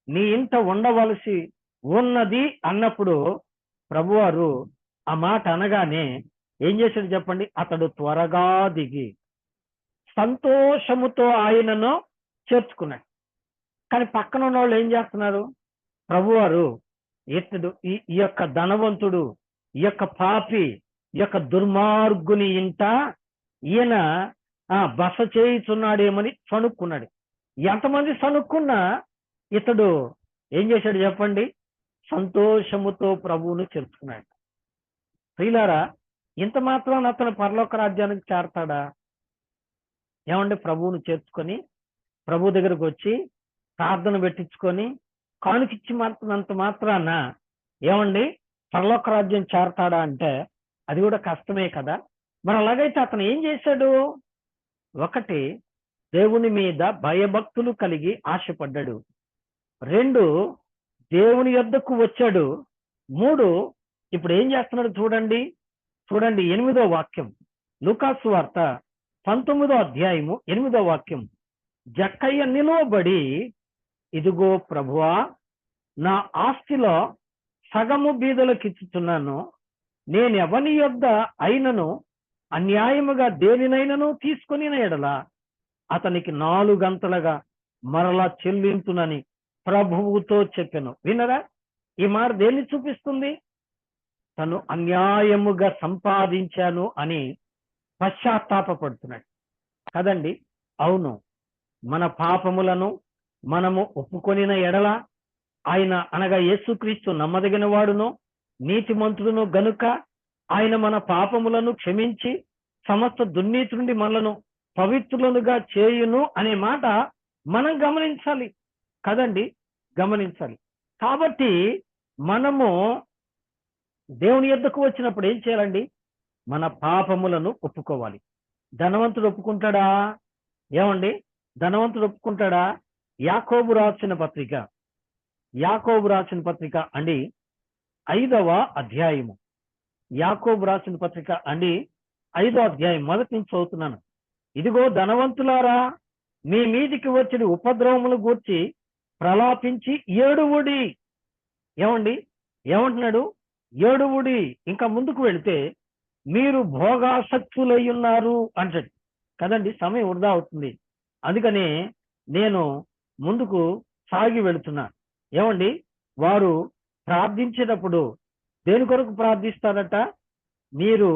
నీ ఇంట ఉండవలసి ఉన్నది అన్నప్పుడు ప్రభువారు ఆ మాట అనగానే ఏం చేశాడు చెప్పండి? అతడు త్వరగా దిగి సంతోషముతో ఆయనను చేర్చుకున్నాడు. కానీ పక్కన ఉన్న వాళ్ళు ఏం చేస్తున్నారు? ప్రభువారు ఇతడు ఈ యొక్క ధనవంతుడు, ఈ యొక్క పాపి, ఈ యొక్క దుర్మార్గుని ఇంట ఈయన బస చేయుచున్నాడేమని చనుక్కున్నాడు. ఎంతమంది సనుక్కున్నా ఇతడు ఏం చేశాడు చెప్పండి? సంతోషముతో ప్రభువును చేర్చుకున్నాడు. ప్రియులారా, ఇంత మాత్రం అతను పరలోక రాజ్యానికి చేరతాడా? ఏమండి, ప్రభువును చేర్చుకొని ప్రభు దగ్గరకు వచ్చి ప్రార్థన పెట్టించుకొని కానుకిచ్చి మాత్రమంత మాత్రాన ఏమండి పరలోక రాజ్యం చేరతాడా అంటే అది కూడా కష్టమే కదా. మరి అలాగైతే అతను ఏం చేశాడు? ఒకటి, దేవుని మీద భయభక్తులు కలిగి ఆశపడ్డాడు. 2, దేవుని యొద్దకు వచ్చాడు. 3, ఇప్పుడు ఏం చేస్తున్నాడు చూడండి. 8వ వాక్యం, లూకాసు వార్త 19వ అధ్యాయము 8వ వాక్యం. జక్కయ్య నిలువబడి, ఇదిగో ప్రభువా, నా ఆస్తిలో సగము బీదలకు ఇచ్చుతున్నాను. నేను ఎవని యొద్ద అయినను అన్యాయముగా దేనినైనను తీసుకొని ఎడల అతనికి 4 గంటలుగా మరలా చెల్లించునని ప్రభువుతో చెప్పాను. వినరా? ఈ మాట దేన్ని చూపిస్తుంది? తను అన్యాయముగా సంపాదించాను అని పశ్చాత్తాపడుతున్నాడు కదండి. అవును, మన పాపములను మనము ఒప్పుకొనిన ఎడల ఆయన అనగా యేసుక్రీస్తు నమ్మదగిన వాడును నీతిమంతుడును గనుక ఆయన మన పాపములను క్షమించి సమస్త దుర్నీతి నుండి మనలను పవిత్రులనుగా చేయును అనే మాట మనం గమనించాలి కదండి, గమనించాలి. కాబట్టి మనము దేవుని యొద్దకు వచ్చినప్పుడు ఏం చేయాలండి? మన పాపములను ఒప్పుకోవాలి. ధనవంతుడు ఒప్పుకుంటాడా? ఏమండి, ధనవంతుడు ఒప్పుకుంటాడా? యాకోబు రాసిన పత్రిక అండి 5వ అధ్యాయము. యాకోబు రాసిన పత్రిక అండి 5వ అధ్యాయం మొదటి నుంచి చదువుతున్నాను. ఇదిగో ధనవంతులారా, మీ మీదికి వచ్చిన ఉపద్రవములు గూర్చి ప్రలాపించి ఏడువుడి. ఏమండి, ఏమంటున్నాడు? ఏడువుడి. ఇంకా ముందుకు వెళితే మీరు భోగాసక్తులై ఉన్నారు అంటాడు కదండి. సమయం వృధా అవుతుంది, అందుకనే నేను ముందుకు సాగి వెళుతున్నా. ఏమండి, వారు ప్రార్థించేటప్పుడు దేని కొరకు ప్రార్థిస్తారట? మీరు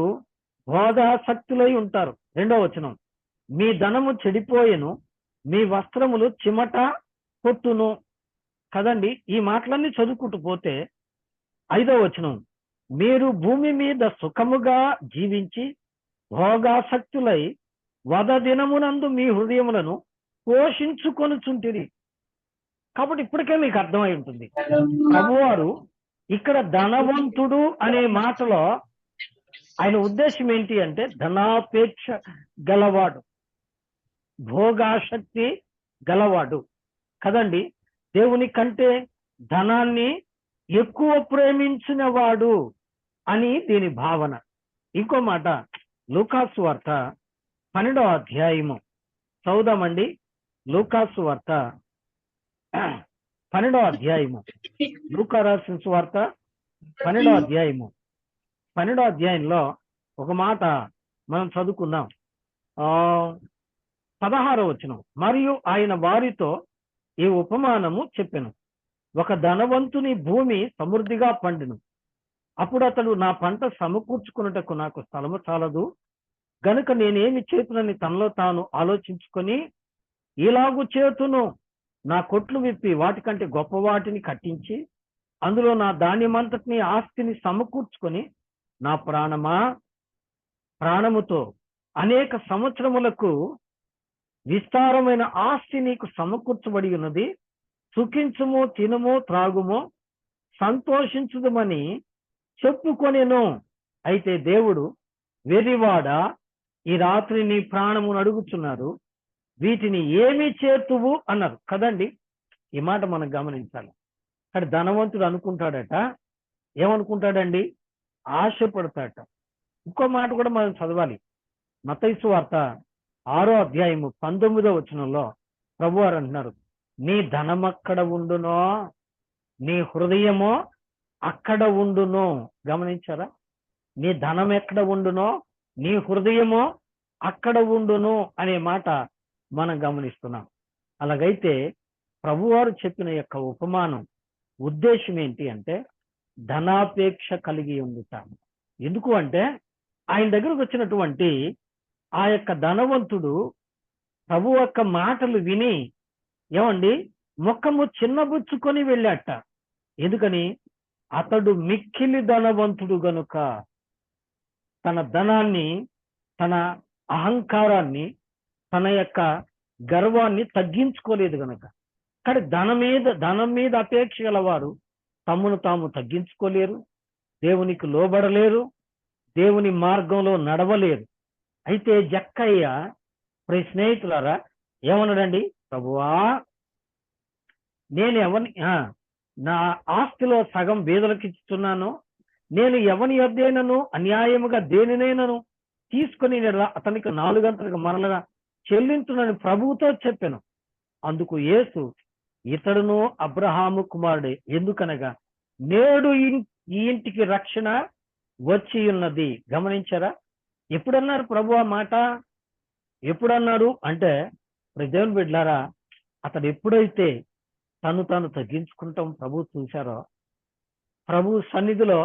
భోగాసక్తులై ఉంటారు. 2వ వచనం, మీ ధనము చెడిపోయెను, మీ వస్త్రములు చిమట కొట్టును కదండి. ఈ మాటలన్నీ చదువుకుంటూ పోతే 5వ వచనం, మీరు భూమి మీద సుఖముగా జీవించి భోగాసక్తులై వద దినమునందు మీ హృదయములను పోషించుకొనుచుంటిరి. కాబట్టి ఇప్పటికే మీకు అర్థమై ఉంటుంది ప్రభువారు ఇక్కడ ధనవంతుడు అనే మాటలో ఆయన ఉద్దేశం ఏంటి అంటే ధనాపేక్ష గలవాడు, భోగాసక్తి గలవాడు కదండి. దేవుని కంటే ధనాన్ని ఎక్కువ ప్రేమించిన వాడు అని దీని భావన. ఇంకో మాట, లూకాసు వార్త 12వ అధ్యాయము చదువుదామండి. లూకాసు వార్త 12వ అధ్యాయము, లూకా రాసిన వార్త 12వ అధ్యాయము. 12వ అధ్యాయంలో ఒక మాట మనం చదువుకుందాం. 16వ వచనం, మరియు ఆయన వారితో ఈ ఉపమానము చెప్పెను. ఒక ధనవంతుని భూమి సమృద్ధిగా పండును. అప్పుడు అతడు, నా పంట సమకూర్చుకున్నటకు నాకు స్థలము చాలదు గనుక నేనేమి చేతునని తనలో తాను ఆలోచించుకొని, ఇలాగు చేతును, నా కొట్లు విప్పి వాటికంటే గొప్ప వాటిని కట్టించి అందులో నా ధాన్యమంతటిని ఆస్తిని సమకూర్చుకొని, నా ప్రాణముతో అనేక సంవత్సరములకు విస్తారమైన ఆస్తి నీకు సమకూర్చబడి ఉన్నది, సుఖించుము, తినుము, త్రాగుము, సంతోషించుదమని చెప్పుకొనెను. అయితే దేవుడు, వెర్రివాడా, ఈ రాత్రి నీ ప్రాణమును అడుగుచున్నారు, వీటిని ఏమి చేతువు అన్నారు కదండి. ఈ మాట మనం గమనించాలి. అక్కడ ధనవంతుడు అనుకుంటాడట, ఏమనుకుంటాడండి? ఆశపడతాడట. ఇంకో మాట కూడా మనం చదవాలి. మత్తయి సువార్త 6వ అధ్యాయము 19వ వచనంలో ప్రభువారు అంటున్నారు, నీ ధనం అక్కడ ఉండునో, నీ హృదయమో అక్కడ ఉండును. గమనించారా? నీ ధనం ఎక్కడ ఉండునో, నీ హృదయమో అక్కడ ఉండును అనే మాట మనం గమనిస్తున్నాం. అలాగైతే ప్రభువారు చెప్పిన యొక్క ఉపమానం ఉద్దేశం ఏంటి అంటే ధనాపేక్ష కలిగి ఉండుతాను. ఎందుకు అంటే ఆయన దగ్గరకు వచ్చినటువంటి ఆ యొక్క ధనవంతుడు ప్రభు యొక్క మాటలు విని ఏమండి ముఖము చిన్నబుచ్చుకొని వెళ్ళాట. ఎందుకని? అతడు మిక్కిలి ధనవంతుడు గనుక తన ధనాన్ని, తన అహంకారాన్ని, తన యొక్క గర్వాన్ని తగ్గించుకోలేదు గనుక. కానీ ధనం మీద అపేక్ష గలవారు తమను తాము తగ్గించుకోలేరు, దేవునికి లోబడలేరు, దేవుని మార్గంలో నడవలేరు. అయితే జక్కయ్య స్నేహితులారా ఏమన్నాడండి? ప్రభువా, నేను నా ఆస్తిలో సగం బీదలకు ఇస్తున్నాను, నేను ఎవని యొద్దైనను అన్యాయముగా దేనినైనను తీసుకుని అతనికి 4 గంటలకు మరలగా చెల్లించునని ప్రభువుతో చెప్పాను. అందుకు యేసు, ఇతడును అబ్రహాము కుమారుడే, ఎందుకనగా నేడు ఈ ఇంటికి రక్షణ వచ్చి ఉన్నది. గమనించారా? ఎప్పుడన్నారు ప్రభు ఆ మాట? ఎప్పుడన్నారు అంటే, దేవుని బిడ్డలారా, అతడు ఎప్పుడైతే తాను తగ్గించుకుంటాం ప్రభు చూశారో, ప్రభు సన్నిధిలో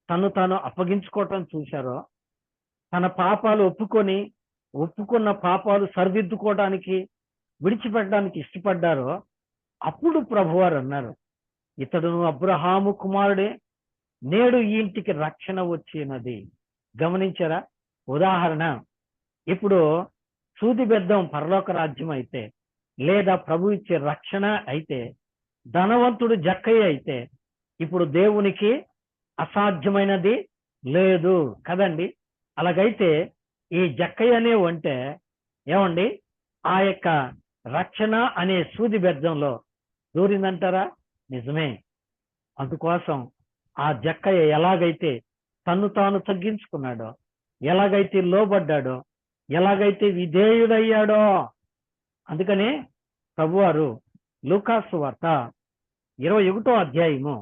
తాను అప్పగించుకోవటం చూశారో, తన పాపాలు ఒప్పుకున్న పాపాలు సరిదిద్దుకోవడానికి, విడిచిపెట్టడానికి ఇష్టపడ్డారో, అప్పుడు ప్రభువారు అన్నారు, ఇతడును అబ్రహాము కుమారుడే, నేడు ఈ ఇంటికి రక్షణ వచ్చినది. గమనించారా? ఉదాహరణ, ఇప్పుడు సూది బెద్దం పరలోక రాజ్యం అయితే, లేదా ప్రభు ఇచ్చే రక్షణ అయితే, ధనవంతుడు జక్కయ్య అయితే, ఇప్పుడు దేవునికి అసాధ్యమైనది లేదు కదండి. అలాగైతే ఈ జక్కయ్య అనే అంటే ఏమండి, ఆ యొక్క రక్షణ అనే సూది బెద్దంలో దూరిందంటారా? నిజమే. అందుకోసం ఆ జక్కయ్య ఎలాగైతే తాను తగ్గించుకున్నాడో, ఎలాగైతే లోబడ్డాడో, ఎలాగైతే విధేయుడయ్యాడో, అందుకనే ప్రభువారు లూకాసు వార్త 21వ అధ్యాయము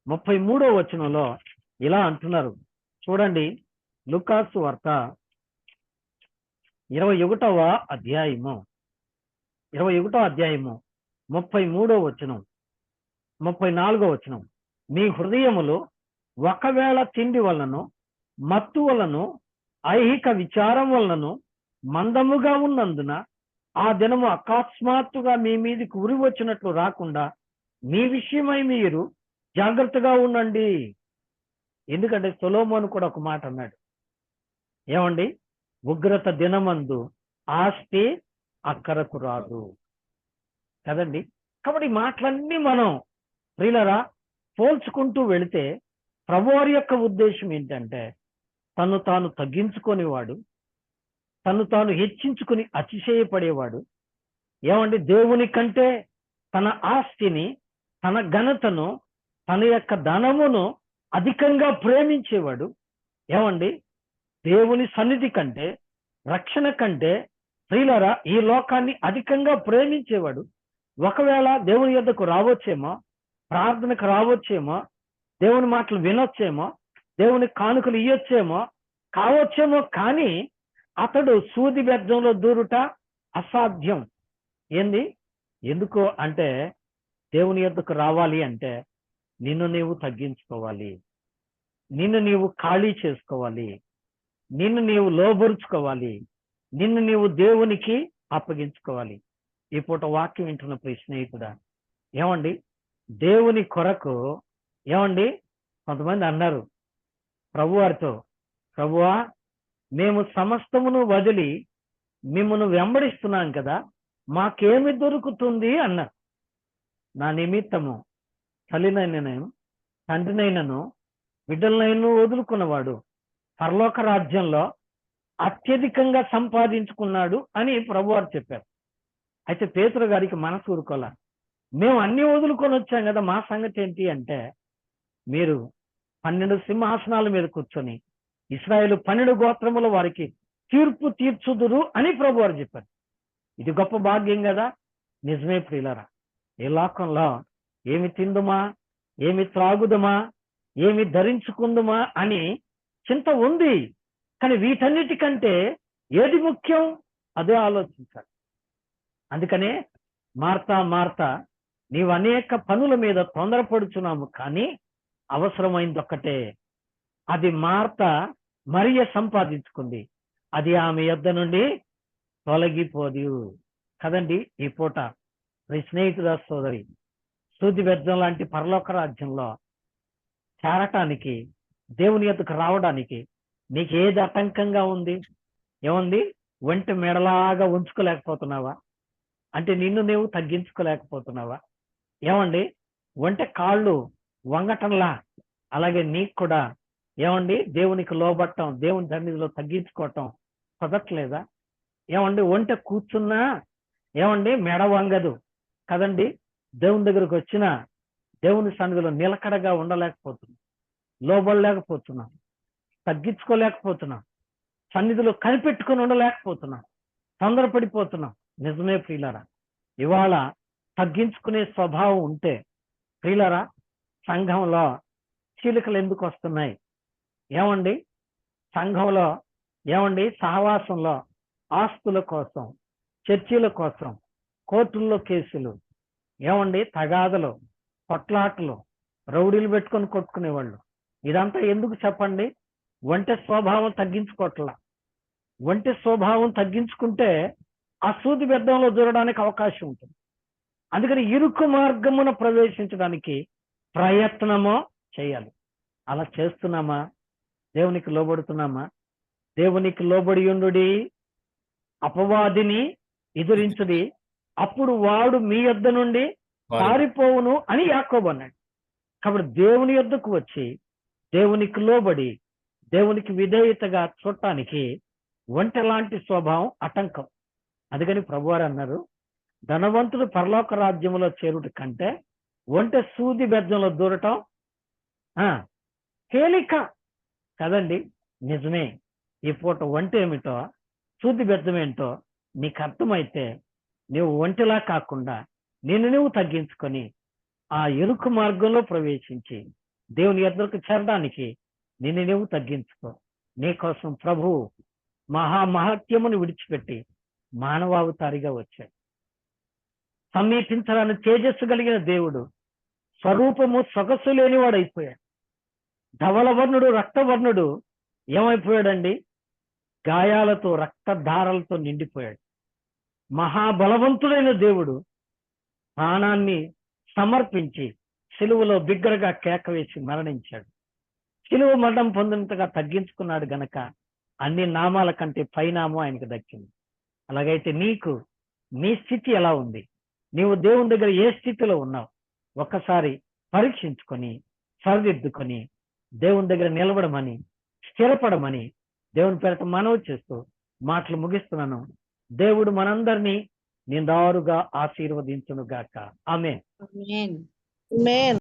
33వ వచనంలో ఇలా అంటున్నారు. చూడండి, లూకాసు వార్త 21వ అధ్యాయము 33వ వచనం, 34వ వచనం. మీ హృదయములు ఒకవేళ తిండి వలన, మత్తు వలన, ఐహిక విచారం వలన మందముగా ఉన్నందున ఆ దినము అకస్మాత్తుగా మీ మీదకి ఉరి వచ్చినట్లు రాకుండా మీ విషయమై మీరు జాగ్రత్తగా ఉండండి. ఎందుకంటే సొలొమోను కూడా ఒక మాట అన్నాడు, ఏమండి, ఉగ్రత దినమందు ఆస్తి అక్కరకు రాదు కదండి. కాబట్టి మాటలన్నీ మనం ప్రియులరా పోల్చుకుంటూ వెళితే ప్రభువారి యొక్క ఉద్దేశం ఏంటంటే, తాను తగ్గించుకునేవాడు, తాను హెచ్చించుకుని అతిశయపడేవాడు, ఏమండి, దేవుని కంటే తన ఆస్తిని, తన ఘనతను, తన యొక్క ధనమును అధికంగా ప్రేమించేవాడు. ఏమండి, దేవుని సన్నిధి కంటే, రక్షణ కంటే ప్రియులరా ఈ లోకాన్ని అధికంగా ప్రేమించేవాడు. ఒకవేళ దేవుని యొద్దకు రావచ్చేమో, ప్రార్థనకు రావచ్చేమో, దేవుని మాటలు వినొచ్చేమో, దేవుని కానుకలు ఇయ్యొచ్చేమో, కావచ్చేమో, కానీ అతడు సూది బెజ్జంలో దూరుట అసాధ్యం. ఏంది? ఎందుకు అంటే, దేవుని యొద్దకు రావాలి అంటే నిన్ను నీవు తగ్గించుకోవాలి, నిన్ను నీవు ఖాళీ చేసుకోవాలి, నిన్ను నీవు లోబరుచుకోవాలి, నిన్ను నీవు దేవునికి అప్పగించుకోవాలి. ఈ పూట వాక్యం వింటున్న ప్రియ స్నేహితుడా, ఏమండి, దేవుని కొరకు ఏమండి కొంతమంది అన్నారు ప్రభువారితో, ప్రభువా, మేము సమస్తమును వదిలి మిమ్మల్ని వెంబడిస్తున్నాం కదా, మాకేమి దొరుకుతుంది అన్నారు. నా నిమిత్తము తల్లినైనను, తండ్రినైనను, బిడ్డలనైనా వదులుకున్నవాడు పరలోక రాజ్యంలో అత్యధికంగా సంపాదించుకున్నాడు అని ప్రభువారు చెప్పారు. అయితే పేతురు గారికి మనసు ఊరుకోలే, మేము అన్ని వదులుకొని వచ్చాం కదా, మా సంగతి ఏంటి అంటే, మీరు 12 సింహాసనాల మీద కూర్చొని ఇశ్రాయేలు 12 గోత్రముల వారికి తీర్పు తీర్చుదురు అని ప్రభువారు చెప్పారు. ఇది గొప్ప భాగ్యం కదా. నిజమే ప్రియులారా, ఈ లోకంలో ఏమి తిందుమా, ఏమి త్రాగుదమా, ఏమి ధరించుకుందుమా అని చింత ఉంది. కానీ వీటన్నిటికంటే ఏది ముఖ్యం, అదే ఆలోచించాలి. అందుకనే మార్తా నీవు అనేక పనుల మీద తొందరపడుచున్నాము, కానీ అవసరమైంది ఒక్కటే. అది మరియ సంపాదించుకుంది, అది ఆమె యొద్ద నుండి తొలగిపోదు కదండి. ఈ పూట నీ స్నేహితుడా సోదరి, సూది బెజ్జం లాంటి పరలోక రాజ్యంలో చేరటానికి, దేవుని యొద్దకు రావడానికి నీకు ఏది ఆటంకంగా ఉంది? ఏముంది? ఒంటె మెడలాగా ఉంచుకోలేకపోతున్నావా? అంటే నిన్ను నీవు తగ్గించుకోలేకపోతున్నావా? ఏమండి? ఒంటె కాళ్ళు వంగటంలా అలాగే నీకు కూడా ఏమండి దేవునికి లోబట్టం, దేవుని సన్నిధిలో తగ్గించుకోవటం కుదరట్లేదా? ఏమండి? ఒంటె కూర్చున్నా ఏమండి మెడ వంగదు కదండి. దేవుని దగ్గరకు వచ్చిన దేవుని సన్నిధిలో నిలకడగా ఉండలేకపోతున్నాం, లోబడలేకపోతున్నాం, తగ్గించుకోలేకపోతున్నాం, సన్నిధిలో కనిపెట్టుకొని ఉండలేకపోతున్నాం, తొందరపడిపోతున్నాం. నిజమే ప్రియులారా, ఇవాళ తగ్గించుకునే స్వభావం ఉంటే ప్రియులారా సంఘంలో చీలికలు ఎందుకు వస్తున్నాయి? ఏమండి? సంఘంలో ఏమండి సహవాసంలో ఆస్తుల కోసం, చర్చీల కోసం, కోర్టుల్లో కేసులు, ఏమండి తగాదలు, కొట్లాటలు, రౌడీలు పెట్టుకొని కొట్టుకునేవాళ్ళు. ఇదంతా ఎందుకు చెప్పండి? ఒంటె స్వభావం తగ్గించుకోవట్లా. ఒంటె స్వభావం తగ్గించుకుంటే ఆ సూది బెద్దంలో దూరడానికి అవకాశం ఉంటుంది. అందుకని ఇరుకు మార్గమున ప్రవేశించడానికి ప్రయత్నమో చేయాలి. అలా చేస్తున్నామా? దేవునికి లోబడుతున్నామా? దేవునికి లోబడి ఉండుడి, అపవాదిని ఎదురించుడి, అప్పుడు వాడు మీ యొద్ద నుండి పారిపోవును అని యాకోబు అన్నాడు. కాబట్టి దేవుని యొద్దకు వచ్చి దేవునికి లోబడి దేవునికి విధేయతగా చూడటానికి ఒంటె లాంటి స్వభావం ఆటంకం. అందుకని ప్రభువారు అన్నారు, ధనవంతుడు పరలోక రాజ్యంలో చేరుట కంటే ఒంటె సూది బెజ్జంలో దూరటం తేలిక కదండి. నిజమే. ఈ పూట ఒంటె ఏమిటో సూది బెజ్జం ఏంటో నీకు అర్థమైతే నువ్వు ఒంటెలా కాకుండా నిన్ను నువ్వు తగ్గించుకొని ఆ ఇరుకు మార్గంలో ప్రవేశించి దేవుని ఎదురుకు చేరడానికి నిన్ను నువ్వు తగ్గించుకో. నీకోసం ప్రభు మహామహత్యమును విడిచిపెట్టి మానవావతారిగా వచ్చాడు. సమీపించడానికి తేజస్సు కలిగిన దేవుడు స్వరూపము సొగసు లేనివాడు అయిపోయాడు. ధవలవర్ణుడు రక్తవర్ణుడు ఏమైపోయాడండి? గాయాలతో రక్తధారలతో నిండిపోయాడు. మహాబలవంతుడైన దేవుడు ప్రాణాన్ని సమర్పించి సిలువలో బిగ్గరగా కేక వేసి మరణించాడు. సిలువ మరణం పొందినంతగా తగ్గించుకున్నాడు గనక అన్ని నామాల కంటే పైనామం ఆయనకు దక్కింది. అలాగైతే నీకు నీ స్థితి ఎలా ఉంది? నీవు దేవుని దగ్గర ఏ స్థితిలో ఉన్నావు? ఒక్కసారి పరీక్షించుకొని సరిదిద్దుకొని దేవుని దగ్గర నిలబడమని, స్థిరపడమని దేవుని పేరట మనవి చేస్తూ మాటలు ముగిస్తున్నాను. దేవుడు మనందరినీ నిందారుగా ఆశీర్వదించును గాక. ఆమేన్. ఆమేన్.